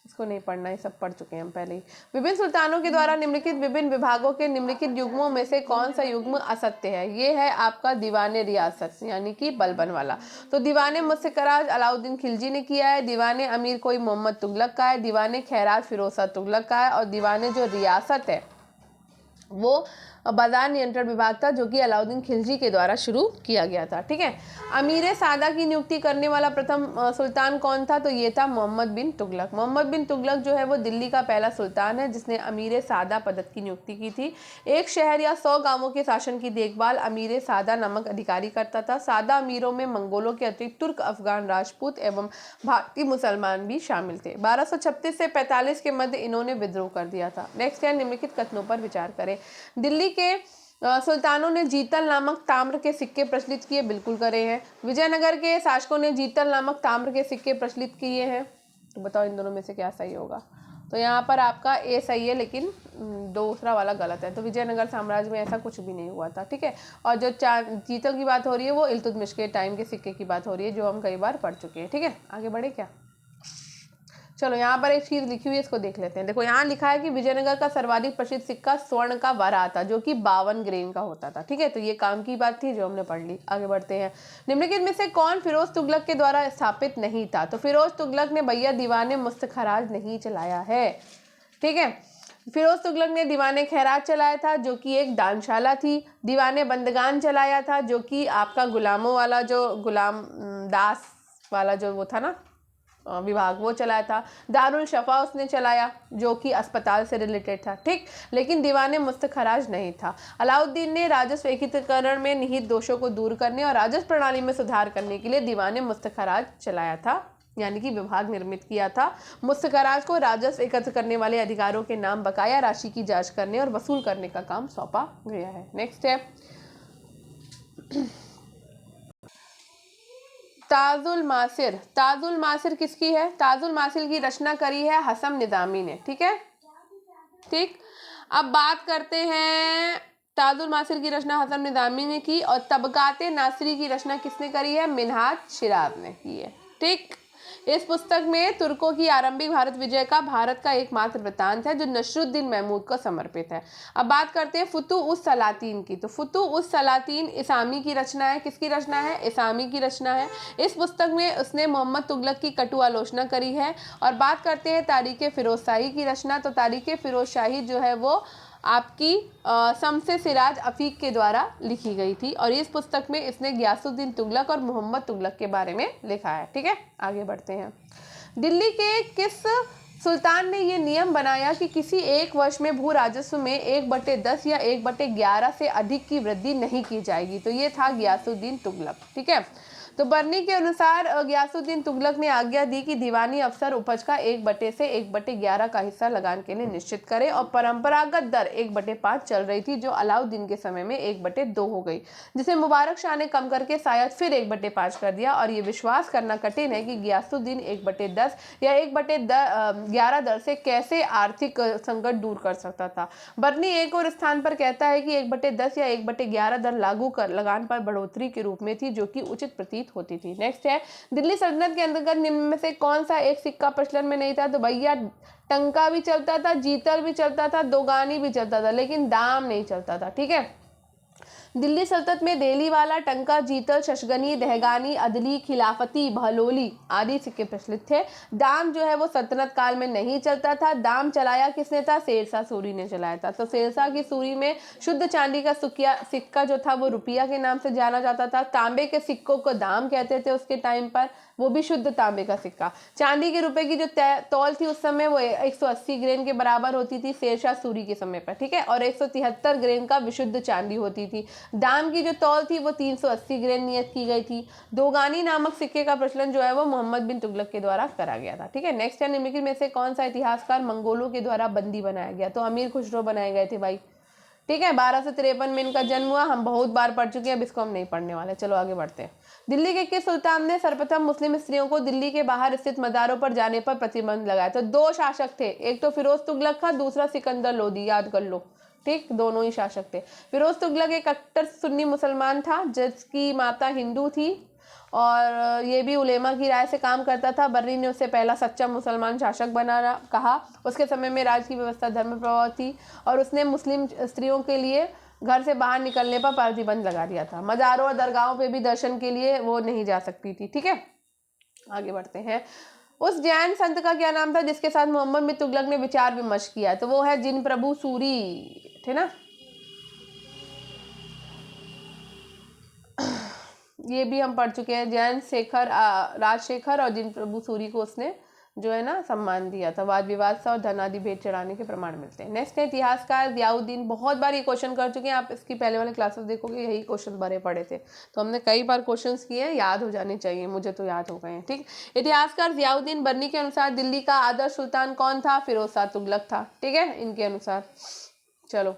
इसको नहीं पढ़ना, ये सब पढ़ चुके हैं हम पहले ही। विभिन्न सुल्तानों के द्वारा निम्नलिखित विभिन्न विभागों के निम्नलिखित युग्मों में से कौन सा युग्म असत्य है? ये है आपका दीवाने रियासत यानी कि बलबन वाला। तो दीवाने मुस्तकराज अलाउद्दीन खिलजी ने किया है, दीवाने अमीर कोई मोहम्मद तुगलक का है, दीवाने खैरात फिरोज तुगलक का है और दीवाने जो रियासत है वो बाजार नियंत्रण विभाग था जो कि अलाउद्दीन खिलजी के द्वारा शुरू किया गया था। ठीक है, अमीर सादा की नियुक्ति करने वाला प्रथम सुल्तान कौन था, तो ये था मोहम्मद बिन तुगलक। मोहम्मद बिन तुगलक जो है वो दिल्ली का पहला सुल्तान है जिसने अमीर सादा पदक की नियुक्ति की थी। एक शहर या 100 गांवों के शासन की देखभाल अमीर सादा नामक अधिकारी करता था। सादा अमीरों में मंगोलों के अतिरिक्त तुर्क, अफगान, राजपूत एवं भारतीय मुसलमान भी शामिल थे। 1236 से 45 के मध्य इन्होंने विद्रोह कर दिया था। नेक्स्ट है, निम्नलिखित कथनों पर विचार करें। दिल्ली के सुल्तानों ने जीतल नामक ताम्र के सिक्के प्रचलित किए, बिल्कुल करे हैं। विजयनगर के शासकों ने जीतल नामक ताम्र के सिक्के प्रचलित किए हैं, तो बताओ इन दोनों में से क्या सही होगा। तो यहाँ पर आपका ए सही है लेकिन दूसरा वाला गलत है। तो विजयनगर साम्राज्य में ऐसा कुछ भी नहीं हुआ था। ठीक है, और जो जीतल की बात हो रही है वो इल्तुतमिश के टाइम के सिक्के की बात हो रही है जो हम कई बार पढ़ चुके हैं। ठीक है, आगे बढ़े क्या? चलो यहाँ पर एक चीज लिखी हुई है, इसको देख लेते हैं। देखो यहाँ लिखा है कि विजयनगर का सर्वाधिक प्रसिद्ध सिक्का स्वर्ण का वरा था जो कि 52 ग्रेन का होता था। ठीक है, तो ये काम की बात थी जो हमने पढ़ ली। आगे बढ़ते हैं। निम्नलिखित में से कौन फिरोज तुगलक के द्वारा स्थापित नहीं था, तो फिरोज तुगलक ने भैया दीवाने मुस्तखराज नहीं चलाया है। ठीक है, फिरोज तुगलक ने दीवाने खैरात चलाया था जो कि एक दानशाला थी। दीवाने बंदगान चलाया था जो कि आपका गुलामों वाला जो गुलाम दास वाला जो वो था ना विभाग, वो चलाया था। दारुल शफा उसने चलाया जो कि अस्पताल से रिलेटेड था। ठीक, लेकिन दीवाने मुस्तखराज नहीं था। अलाउद्दीन ने राजस्व एकीकरण में निहित दोषों को दूर करने और राजस्व प्रणाली में सुधार करने के लिए दीवाने मुस्तखराज चलाया था, यानी कि विभाग निर्मित किया था। मुस्तखराज को राजस्व एकत्र करने वाले अधिकारों के नाम, बकाया राशि की जांच करने और वसूल करने का काम सौंपा गया है। नेक्स्ट है ताजुल मासिर। ताजुल मासिर किसकी है? ताजुल मासिर की रचना करी है हसन निजामी ने। ठीक है, ठीक, अब बात करते हैं ताजुल मासिर की रचना हसन निजामी ने की और तबकाते नासिरी की रचना किसने करी है? मिन्हाज शिराज ने की है। ठीक, इस पुस्तक में तुर्कों की आरंभिक भारत विजय का भारत का एकमात्र वृत्तांत है जो नसरुद्दीन महमूद को समर्पित है। अब बात करते हैं फुतू उस सलातीन की। तो फुतू उस सलातीन इसामी की रचना है। किसकी रचना है? इसामी की रचना है। इस पुस्तक में उसने मोहम्मद तुगलक की कटु आलोचना करी है। और बात करते हैं तारीख फिरोज शाही की रचना। तो तारीख फिरोज शाही जो है वो आपकी शम्स-ए सिराज अफीक के द्वारा लिखी गई थी और इस पुस्तक में इसने गियासुद्दीन तुगलक और मोहम्मद तुगलक के बारे में लिखा है। ठीक है, आगे बढ़ते हैं। दिल्ली के किस सुल्तान ने ये नियम बनाया कि किसी एक वर्ष में भू राजस्व में 1/10 या 1/11 से अधिक की वृद्धि नहीं की जाएगी? तो ये था गियासुद्दीन तुगलक। ठीक है, तो बर्नी के अनुसार गियासुद्दीन तुगलक ने आज्ञा दी कि दीवानी अफसर उपज का 1 से 1/11 का हिस्सा लगान के लिए निश्चित करे और परंपरागत दर 1/5 चल रही थी जो अलाउद्दीन के समय में 1/2 हो गई, जिसे मुबारक शाह ने कम करके शायद फिर 1/5 कर दिया। और ये विश्वास करना कठिन है कि गियासुद्दीन 1/10 या 1/11 दर से कैसे आर्थिक संकट दूर कर सकता था। बर्नी एक और स्थान पर कहता है कि 1/10 या 1/11 दर लागू कर लगान पर बढ़ोतरी के रूप में थी जो कि उचित प्रतीत होती थी। नेक्स्ट है, दिल्ली सल्तनत के अंतर्गत निम्न में से कौन सा एक सिक्का प्रचलन में नहीं था? तो भैया टंका भी चलता था, जीतल भी चलता था, दोगानी भी चलता था, लेकिन दाम नहीं चलता था। ठीक है, दिल्ली सल्तनत में देली वाला, टंका, जीतल, शशगनी, दहगानी, अदली, खिलाफती, भलोली आदि सिक्के प्रचलित थे। दाम जो है वो सल्तनत काल में नहीं चलता था। दाम चलाया किसने था? शेरशाह सूरी ने चलाया था। तो शेरशाह की सूरी में शुद्ध चांदी का सिक्का जो था वो रुपया के नाम से जाना जाता था। तांबे के सिक्कों को दाम कहते थे उसके टाइम पर, वो भी शुद्ध तांबे का सिक्का। चांदी के रुपए की जो तौल थी उस समय वो 180 ग्रेन के बराबर होती थी शेरशाह सूरी के समय पर। ठीक है, और 173 ग्रेन का विशुद्ध चांदी होती थी। दाम की जो तौल थी वो 380 ग्रेन नियत की गई थी। दोगानी नामक सिक्के का प्रचलन जो है वो मोहम्मद बिन तुगलक के द्वारा करा गया था। ठीक है, नेक्स्ट है, निम्नलिखित में से कौन सा इतिहासकार मंगोलों के द्वारा बंदी बनाया गया? तो अमीर खुसरो बनाए गए थे भाई। ठीक है, 1253 में इनका जन्म हुआ। हम बहुत बार पढ़ चुके हैं, अब इसको हम नहीं पढ़ने वाले। चलो आगे बढ़ते हैं। दिल्ली के किस सुल्तान ने सर्वप्रथम मुस्लिम स्त्रियों को दिल्ली के बाहर स्थित मज़ारों पर जाने पर प्रतिबंध लगाया? तो 2 शासक थे, एक तो फिरोज तुगलक था, दूसरा सिकंदर लोदी, याद कर लो। ठीक, दोनों ही शासक थे। फिरोज तुगलक एक कट्टर सुन्नी मुसलमान था जिसकी माता हिंदू थी और ये भी उलेमा की राय से काम करता था। बर्री ने उसे पहला सच्चा मुसलमान शासक बनाना कहा। उसके समय में राज की व्यवस्था धर्म प्रभाव थी और उसने मुस्लिम स्त्रियों के लिए घर से बाहर निकलने पर प्रतिबंध लगा दिया था। मज़ारों और दरगाहों पे भी दर्शन के लिए वो नहीं जा सकती थी। ठीक है, आगे बढ़ते हैं। उस जैन संत का क्या नाम था जिसके साथ मोहम्मद बिन तुगलक ने विचार विमर्श किया? तो वो है जिन प्रभु सूरी, थे ना। ये भी हम पढ़ चुके हैं। जैन शेखर राजशेखर और जिन प्रभु सूरी को उसने जो है ना सम्मान दिया था। वाद विवाद से और धन आदि भेंट चढ़ाने के प्रमाण मिलते हैं। नेक्स्ट है इतिहासकार ज़ियाउद्दीन। बहुत बार ये क्वेश्चन कर चुके हैं आप, इसकी पहले वाले क्लासेस देखोगे यही क्वेश्चन भरे पड़े थे, तो हमने कई बार क्वेश्चंस किए हैं, याद हो जाने चाहिए। मुझे तो याद हो गए हैं। ठीक, इतिहासकार ज़ियाउद्दीन बर्नी के अनुसार दिल्ली का आदर्श सुल्तान कौन था? फिरोज शाह तुगलक था। ठीक है, इनके अनुसार। चलो,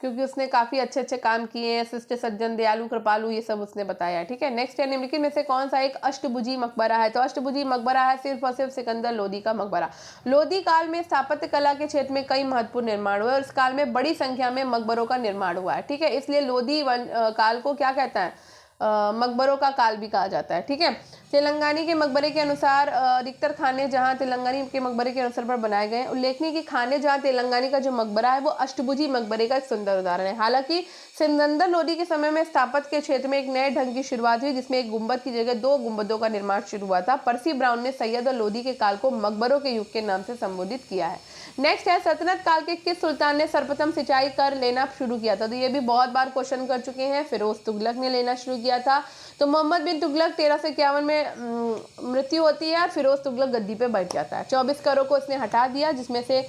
क्योंकि उसने काफ़ी अच्छे अच्छे काम किए हैं, शिष्ट सज्जन दयालु कृपालु, ये सब उसने बताया। ठीक है, नेक्स्ट है, निम्नलिखित में से कौन सा एक अष्टभुजी मकबरा है? तो अष्टभुजी मकबरा है सिर्फ और सिर्फ सिकंदर लोदी का मकबरा। लोदी काल में स्थापत्य कला के क्षेत्र में कई महत्वपूर्ण निर्माण हुए और इस काल में बड़ी संख्या में मकबरों का निर्माण हुआ है। ठीक है, इसलिए लोदी काल को क्या कहता है? मकबरों का काल भी कहा जाता है। ठीक है, तेलंगानी के मकबरे के अनुसार अधिकतर खाने जहां तेलंगानी के मकबरे के अवसर पर बनाए गए। उल्लेखनीय कि खाने जहां तेलंगानी का जो मकबरा है वो अष्टभुजी मकबरे का एक सुंदर उदाहरण है। हालांकि सिकंदर लोदी के समय में स्थापत्य के क्षेत्र में एक नए ढंग की शुरुआत हुई जिसमें एक गुंबद की जगह 2 गुंबदों का निर्माण शुरू हुआ था। पर्सी ब्राउन ने सैयद और लोदी के काल को मकबरों के युग के नाम से संबोधित किया है। नेक्स्ट है, सल्तनत काल के किस सुल्तान ने सर्वप्रथम सिंचाई कर लेना शुरू किया था? तो ये भी बहुत बार क्वेश्चन कर चुके हैं। फिरोज तुगलक ने लेना शुरू किया था। तो मोहम्मद बिन तुगलक 1351 में मृत्यु होती है और फिरोज तुगलक गद्दी पे बैठ जाता है। 24 करों को उसने हटा दिया जिसमें से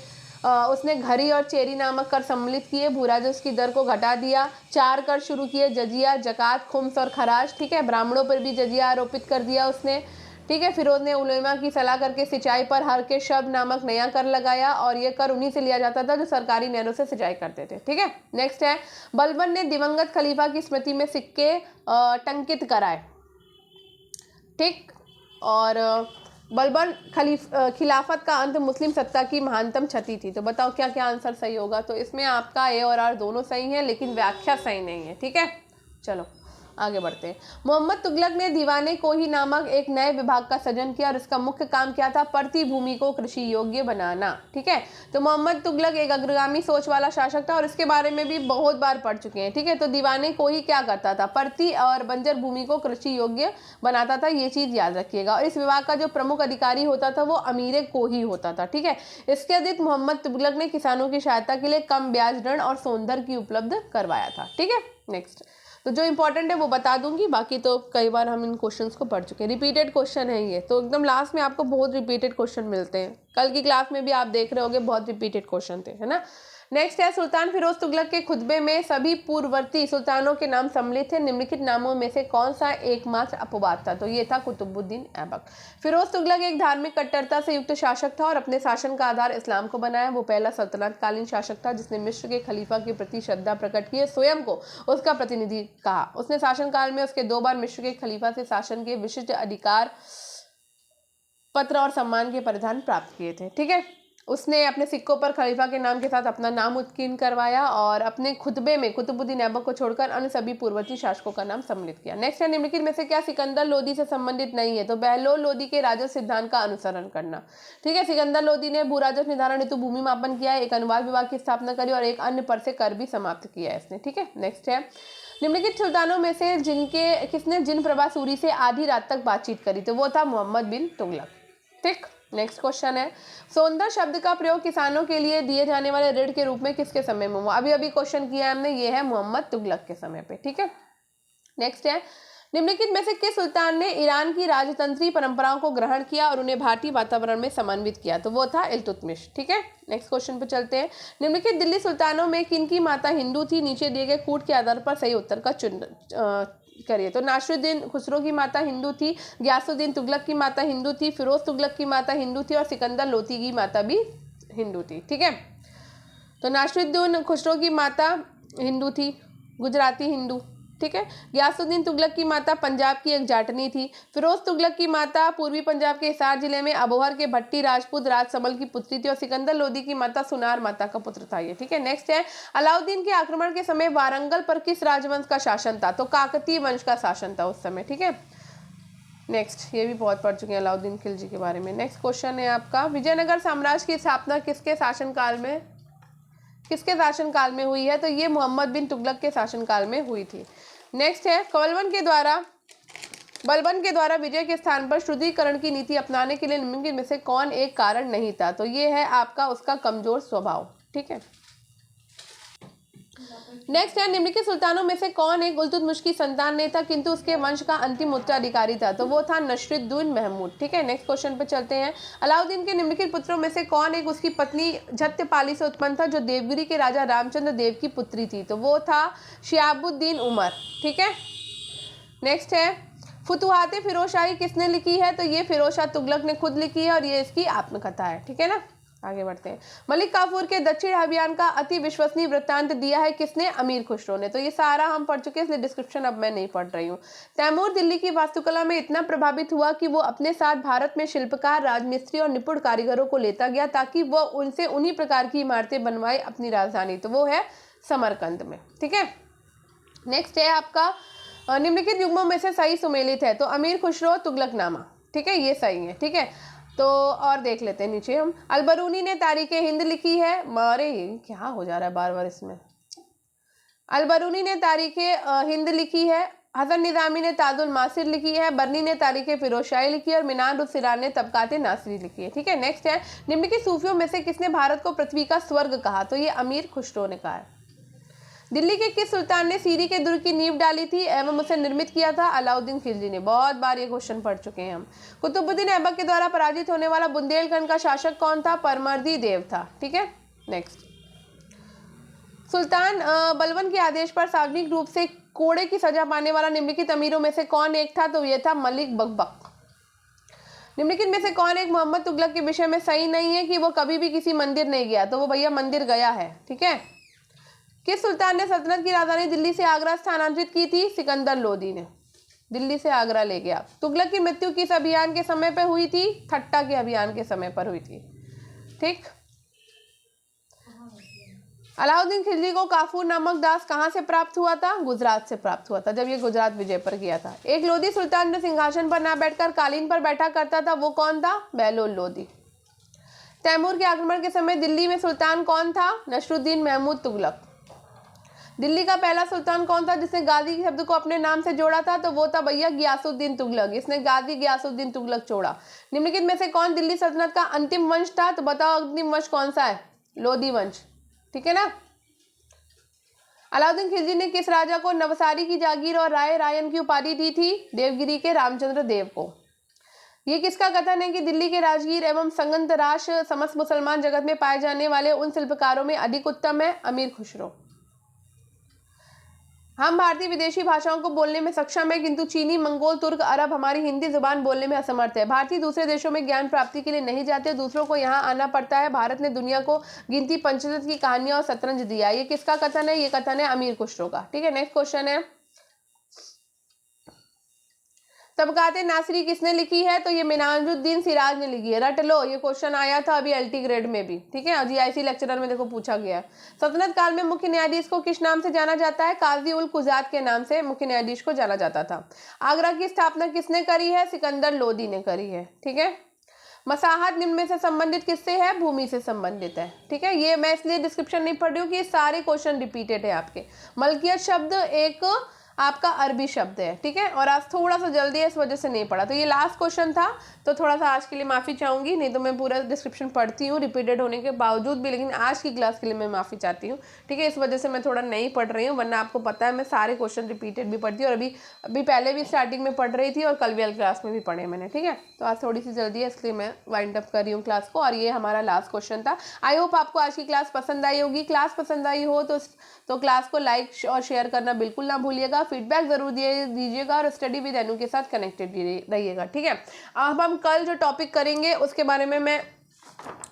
उसने घरी और चेरी नामक कर सम्मिलित किए। भूराजस्व की दर को घटा दिया। 4 कर शुरू किए, जजिया, जकात, खुम्स और खराज। ठीक है, ब्राह्मणों पर भी जजिया आरोपित कर दिया उसने। ठीक है, फिरोज ने उलेमा की सलाह करके सिंचाई पर हर के शब्द नामक नया कर लगाया और ये कर उन्हीं से लिया जाता था जो सरकारी नहरों से सिंचाई करते थे। ठीक है, नेक्स्ट है, बलबन ने दिवंगत खलीफा की स्मृति में सिक्के टंकित कराए। ठीक, और बलबन खिलाफत का अंत मुस्लिम सत्ता की महानतम क्षति थी। तो बताओ क्या क्या आंसर सही होगा। तो इसमें आपका ए और आर दोनों सही हैं, लेकिन व्याख्या सही नहीं है। ठीक है, चलो आगे बढ़ते हैं। मोहम्मद तुगलक ने दीवाने कोही नामक एक नए विभाग का सृजन किया और इसका मुख्य काम क्या था? प्रति भूमि को कृषि योग्य बनाना। ठीक है, तो मोहम्मद तुगलक एक अग्रगामी सोच वाला शासक था और इसके बारे में भी बहुत बार पढ़ चुके हैं। ठीक है, तो दीवाने कोही क्या करता था? प्रति और बंजर भूमि को कृषि योग्य बनाता था, ये चीज याद रखिएगा। और इस विभाग का जो प्रमुख अधिकारी होता था वो अमीर कोही होता था। ठीक है, इसके अतिरिक्त मोहम्मद तुगलक ने किसानों की सहायता के लिए कम ब्याज ऋण और सौंदर्य की उपलब्ध करवाया था। ठीक है, नेक्स्ट, तो जो इंपॉर्टेंट है वो बता दूंगी, बाकी तो कई बार हम इन क्वेश्चंस को पढ़ चुके हैं। रिपीटेड क्वेश्चन है ये, तो एकदम लास्ट में आपको बहुत रिपीटेड क्वेश्चन मिलते हैं। कल की क्लास में भी आप देख रहे होगे बहुत रिपीटेड क्वेश्चन थे, है ना। नेक्स्ट है, सुल्तान फिरोज तुगलक के खुतबे में सभी पूर्ववर्ती सुल्तानों के नाम सम्मिलित थे, निम्नलिखित नामों में से कौन सा एकमात्र अपवाद था? तो ये था कुतुबुद्दीन ऐबक। फिरोज तुगलक एक धार्मिक कट्टरता से युक्त शासक था और अपने शासन का आधार इस्लाम को बनाया। वो पहला सल्तनत कालीन शासक था जिसने मिस्र के खलीफा के प्रति श्रद्धा प्रकट की, स्वयं को उसका प्रतिनिधि कहा। उसने शासनकाल में उसके 2 बार मिस्र के खलीफा से शासन के विशिष्ट अधिकार पत्र और सम्मान के परिधान प्राप्त किए थे। ठीक है, उसने अपने सिक्कों पर खलीफा के नाम के साथ अपना नाम उत्कीर्ण करवाया और अपने खुतबे में कुतुबुद्दीन ऐबक को छोड़कर अन्य सभी पूर्ववर्ती शासकों का नाम सम्मिलित किया। नेक्स्ट है, निम्नलिखित में से क्या सिकंदर लोदी से संबंधित नहीं है? तो बहलोल लोदी के राजस्व सिद्धांत का अनुसरण करना। ठीक है, सिकंदर लोदी ने भू राजस्व निर्धारण हेतु भूमि मापन किया है, एक अनुवाद विभाग की स्थापना करी और एक अन्य पर से कर भी समाप्त किया है इसने। ठीक है, नेक्स्ट है, निम्नलिखित सुल्तानों में से किसने जिन प्रभा सूरी से आधी रात तक बातचीत करी? तो वो था मोहम्मद बिन तुगलक। ठीक, नेक्स्ट क्वेश्चन है, सौंदर्य शब्द का प्रयोग किसानों के लिए दिए जाने वाले ऋण के रूप में किसके समय में हुआ? अभी क्वेश्चन किया है हमने, ये है मोहम्मद तुगलक के समय पे। ठीक है, नेक्स्ट है, निम्नलिखित में से किस सुल्तान ने ईरान की राजतंत्री परंपराओं को ग्रहण किया और उन्हें भारतीय वातावरण में समन्वित किया? तो वो था इल्तुतमिश। ठीक है, नेक्स्ट क्वेश्चन पे चलते हैं। निम्नलिखित दिल्ली सुल्तानों में किन की माता हिंदू थी? नीचे दिए गए कूट के आधार पर सही उत्तर का चुन करिए। तो नासिरुद्दीन खुसरो की माता हिंदू थी, गयासुद्दीन तुगलक की माता हिंदू थी, फिरोज तुगलक की माता हिंदू थी और सिकंदर लोदी की माता भी हिंदू थी। ठीक है, तो नासिरुद्दीन खुसरो की माता हिंदू थी, गुजराती हिंदू। ठीक है, गयासुद्दीन तुगलक की माता पंजाब की एक जाटनी थी, फिरोज तुगलक की माता पूर्वी पंजाब के हिसार जिले में अबोहर के भट्टी राजपूत राजसमल की पुत्री थी और सिकंदर लोदी की माता सुनार माता का पुत्र था ये। ठीक है, नेक्स्ट है, अलाउद्दीन के आक्रमण के समय वारंगल पर किस राजवंश का शासन था? तो काकतीय वंश का शासन था उस समय। ठीक है, नेक्स्ट, ये भी बहुत पढ़ चुके हैं अलाउद्दीन खिलजी के बारे में। नेक्स्ट क्वेश्चन है आपका, विजयनगर साम्राज्य की स्थापना किसके शासनकाल में हुई है? तो ये मोहम्मद बिन तुगलक के शासनकाल में हुई थी। नेक्स्ट है, बलबन के द्वारा विजय के स्थान पर शुद्धिकरण की नीति अपनाने के लिए निम्नलिखित में से कौन एक कारण नहीं था? तो ये है आपका उसका कमजोर स्वभाव। ठीक है, नेक्स्ट है, निम्नलिखित सुल्तानों में से कौन एक इल्तुतमिश की संतान नहीं था किंतु उसके वंश का अंतिम उत्तराधिकारी था? तो वो था नसरुद्दीन महमूद। ठीक है, नेक्स्ट क्वेश्चन पे चलते हैं। अलाउद्दीन के निम्नलिखित पुत्रों में से कौन एक उसकी पत्नी झत्यपाली से उत्पन्न था जो देवगिरी के राजा रामचंद्र देव की पुत्री थी? तो वो था शिहाबुद्दीन उमर। ठीक है, नेक्स्ट है, फुतुहाते फिरोजशाही किसने लिखी है? तो ये फिरोज शाह तुगलक ने खुद लिखी है और ये इसकी आत्मकथा है। ठीक है ना, आगे बढ़ते हैं। मलिक काफूर के दक्षिण अभियान का अति विश्वसनीय वृत्तांत दिया है किसने? अमीर खुसरो ने। तो ये सारा हम पढ़ चुके हैं, इसलिए डिस्क्रिप्शन अब मैं नहीं पढ़ रही हूँ। तैमूर दिल्ली की वास्तुकला में इतना प्रभावित हुआ कि वो अपने साथ भारत में शिल्पकार, राजमिस्त्री और निपुण कारीगरों को लेता गया ताकि वो उनसे उन्हीं प्रकार की इमारतें बनवाए अपनी राजधानी, तो वो है समरकंद में। ठीक है, नेक्स्ट है आपका, निम्नलिखित युग्मों में से सही सुमेलित है? तो अमीर खुसरो तुगलकनामा। ठीक है, ये सही है। ठीक है, तो और देख लेते हैं नीचे हम। अलबरूनी ने तारीख हिंद लिखी है, अरे क्या हो जा रहा है बार बार इसमें। अलबरूनी ने तारीख हिंद लिखी है, हसन निजामी ने ताजुल मासिर लिखी है, बर्नी ने तारीख फिरोजशाही लिखी है और मिनार उस सिरार ने तबकाते नासिरी लिखी है। ठीक है, नेक्स्ट है, निम्नलिखित सूफियों में से किसने भारत को पृथ्वी का स्वर्ग कहा? तो ये अमीर खुसरो ने कहा है। दिल्ली के किस सुल्तान ने सीरी के दुर्ग की नींव डाली थी एवं उसे निर्मित किया था? अलाउद्दीन खिलजी ने। बहुत बार ये क्वेश्चन पढ़ चुके हैं हम। कुतुबुद्दीन ऐबक के द्वारा पराजित होने वाला बुंदेलखंड का शासक कौन था? परमर्दी देव था। ठीक है, नेक्स्ट, सुल्तान बलबन के आदेश पर सार्वजनिक रूप से कोड़े की सजा पाने वाला निम्नलिखित अमीरों में से कौन एक था? तो ये था मलिक बकबक। निम्नलिखित में से कौन एक मोहम्मद तुगलक के विषय में सही नहीं है कि वो कभी भी किसी मंदिर नहीं गया? तो वो भैया मंदिर गया है। ठीक है, किस सुल्तान ने सल्तनत की राजधानी दिल्ली से आगरा स्थानांतरित की थी? सिकंदर लोदी ने। दिल्ली से आगरा ले गया। तुगलक की मृत्यु किस अभियान के समय पर हुई थी? ठट्टा के अभियान के समय पर हुई थी। ठीक। अलाउद्दीन खिलजी को काफूर नामक दास कहाँ से प्राप्त हुआ था? गुजरात से प्राप्त हुआ था, जब ये गुजरात विजय पर गया था। एक लोधी सुल्तान जो सिंहासन पर ना बैठकर कालीन पर बैठा करता था वो कौन था? बहलोल लोधी। तैमूर के आक्रमण के समय दिल्ली में सुल्तान कौन था? नसरुद्दीन महमूद तुगलक। दिल्ली का पहला सुल्तान कौन था जिसने गाजी के शब्द को अपने नाम से जोड़ा था? तो वो था भैया गियासुद्दीन तुगलक। इसने गाजी गियासुद्दीन तुगलक जोड़ा। निम्नलिखित में से कौन दिल्ली सल्तनत का अंतिम वंश था? तो बताओ अंतिम वंश कौन सा है? लोधी वंश। ठीक है ना। अलाउद्दीन खिलजी ने किस राजा को नवसारी की जागीर और राय रायन की उपाधि दी थी? देवगिरी के रामचंद्र देव को। ये किसका कथन है कि दिल्ली के राजगीर एवं संगतराश समस्त मुसलमान जगत में पाए जाने वाले उन शिल्पकारों में अधिक उत्तम है? अमीर खुसरो। हम भारतीय विदेशी भाषाओं को बोलने में सक्षम है किंतु चीनी, मंगोल, तुर्क, अरब हमारी हिंदी जुबान बोलने में असमर्थ है। भारतीय दूसरे देशों में ज्ञान प्राप्ति के लिए नहीं जाते, दूसरों को यहाँ आना पड़ता है। भारत ने दुनिया को गिनती, पंचतंत्र की कहानियां और शतरंज दिया। ये किसका कथन है? ये कथन है अमीर खुसरो का। ठीक है। नेक्स्ट क्वेश्चन है, तबकाते नासिरी किसने लिखी है? तो ये मिनाजुद्दीन सिराज ने लिखी है। रट लो, ये क्वेश्चन आया था अभी एलटी ग्रेड में भी। ठीक है। जीआईसी लेक्चरर में देखो पूछा गया है। सल्तनत काल में मुख्य न्यायाधीश को किस नाम से जाना जाता है? काजी उल कुजात के नाम से मुख्य न्यायाधीश को जाना जाता था। आगरा की स्थापना किसने करी है? सिकंदर लोदी ने करी है। ठीक है। मसाहत निम्न में से संबंधित किससे है? भूमि से संबंधित है। ठीक है। ये मैं इसलिए डिस्क्रिप्शन नहीं पढ़ रही हूँ कि ये सारे क्वेश्चन रिपीटेड है आपके। मलकियत शब्द एक आपका अरबी शब्द है। ठीक है। और आज थोड़ा सा जल्दी है इस वजह से नहीं पढ़ा। तो ये लास्ट क्वेश्चन था, तो थोड़ा सा आज के लिए माफ़ी चाहूँगी, नहीं तो मैं पूरा डिस्क्रिप्शन पढ़ती हूँ रिपीटेड होने के बावजूद भी, लेकिन आज की क्लास के लिए मैं माफ़ी चाहती हूँ। ठीक है। इस वजह से मैं थोड़ा नहीं पढ़ रही हूँ, वरना आपको पता है मैं सारे क्वेश्चन रिपीटेड भी पढ़ती हूँ और अभी पहले भी स्टार्टिंग में पढ़ रही थी और कल भी क्लास में भी पढ़े मैंने। ठीक है। तो आज थोड़ी सी जल्दी है इसलिए मैं वाइंड अप कर रही हूँ क्लास को, और ये हमारा लास्ट क्वेश्चन था। आई होप आपको आज की क्लास पसंद आई होगी। क्लास पसंद आई हो तो क्लास को लाइक और शेयर करना बिल्कुल ना भूलिएगा। फीडबैक जरूर दीजिएगा और स्टडी विद अनु के साथ कनेक्टेड रहिएगा। ठीक है। अब हम कल जो टॉपिक करेंगे उसके बारे में मैं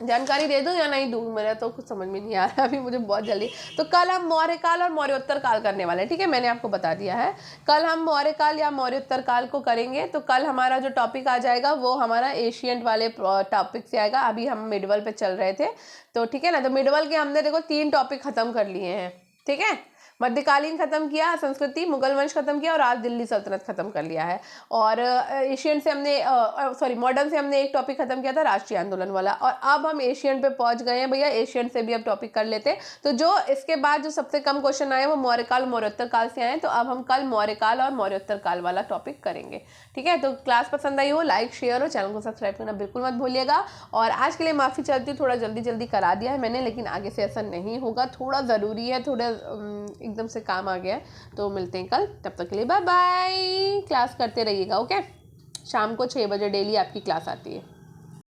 जानकारी दे दूं या नहीं दूं, मेरा तो कुछ समझ में नहीं आ रहा अभी मुझे बहुत जल्दी। तो कल हम मौर्यकाल और मौर्योत्तर काल करने वाले हैं। ठीक है। मैंने आपको बता दिया है कल हम मौर्यकाल या मौर्योत्तर काल को करेंगे। तो कल हमारा जो टॉपिक आ जाएगा वो हमारा एशियंट वाले टॉपिक से आएगा। अभी हम मिडवल पे चल रहे थे, तो ठीक है ना। तो मिडवल के हमने देखो 3 टॉपिक खत्म कर लिए हैं। ठीक है। मध्यकालीन खत्म किया, संस्कृति, मुगल वंश खत्म किया और आज दिल्ली सल्तनत खत्म कर लिया है। और एशियन से हमने मॉडर्न से हमने एक टॉपिक खत्म किया था, राष्ट्रीय आंदोलन वाला। और अब हम एशियन पे पहुंच गए हैं भैया, एशियन से भी अब टॉपिक कर लेते हैं। तो जो इसके बाद जो सबसे कम क्वेश्चन आए वो मौर्यकाल मौर्योत्तर काल से आए, तो अब हम कल मौर्यकाल और मौर्योत्तर काल वाला टॉपिक करेंगे। ठीक है। तो क्लास पसंद आई हो लाइक शेयर और चैनल को सब्सक्राइब करना बिल्कुल मत भूलिएगा। और आज के लिए माफ़ी चाहती हूँ, थोड़ा जल्दी करा दिया है मैंने, लेकिन आगे से ऐसा नहीं होगा। थोड़ा ज़रूरी है, थोड़ा एकदम से काम आ गया है। तो मिलते हैं कल, तब तक के लिए बाय बाय। क्लास करते रहिएगा। ओके। शाम को 6 बजे डेली आपकी क्लास आती है।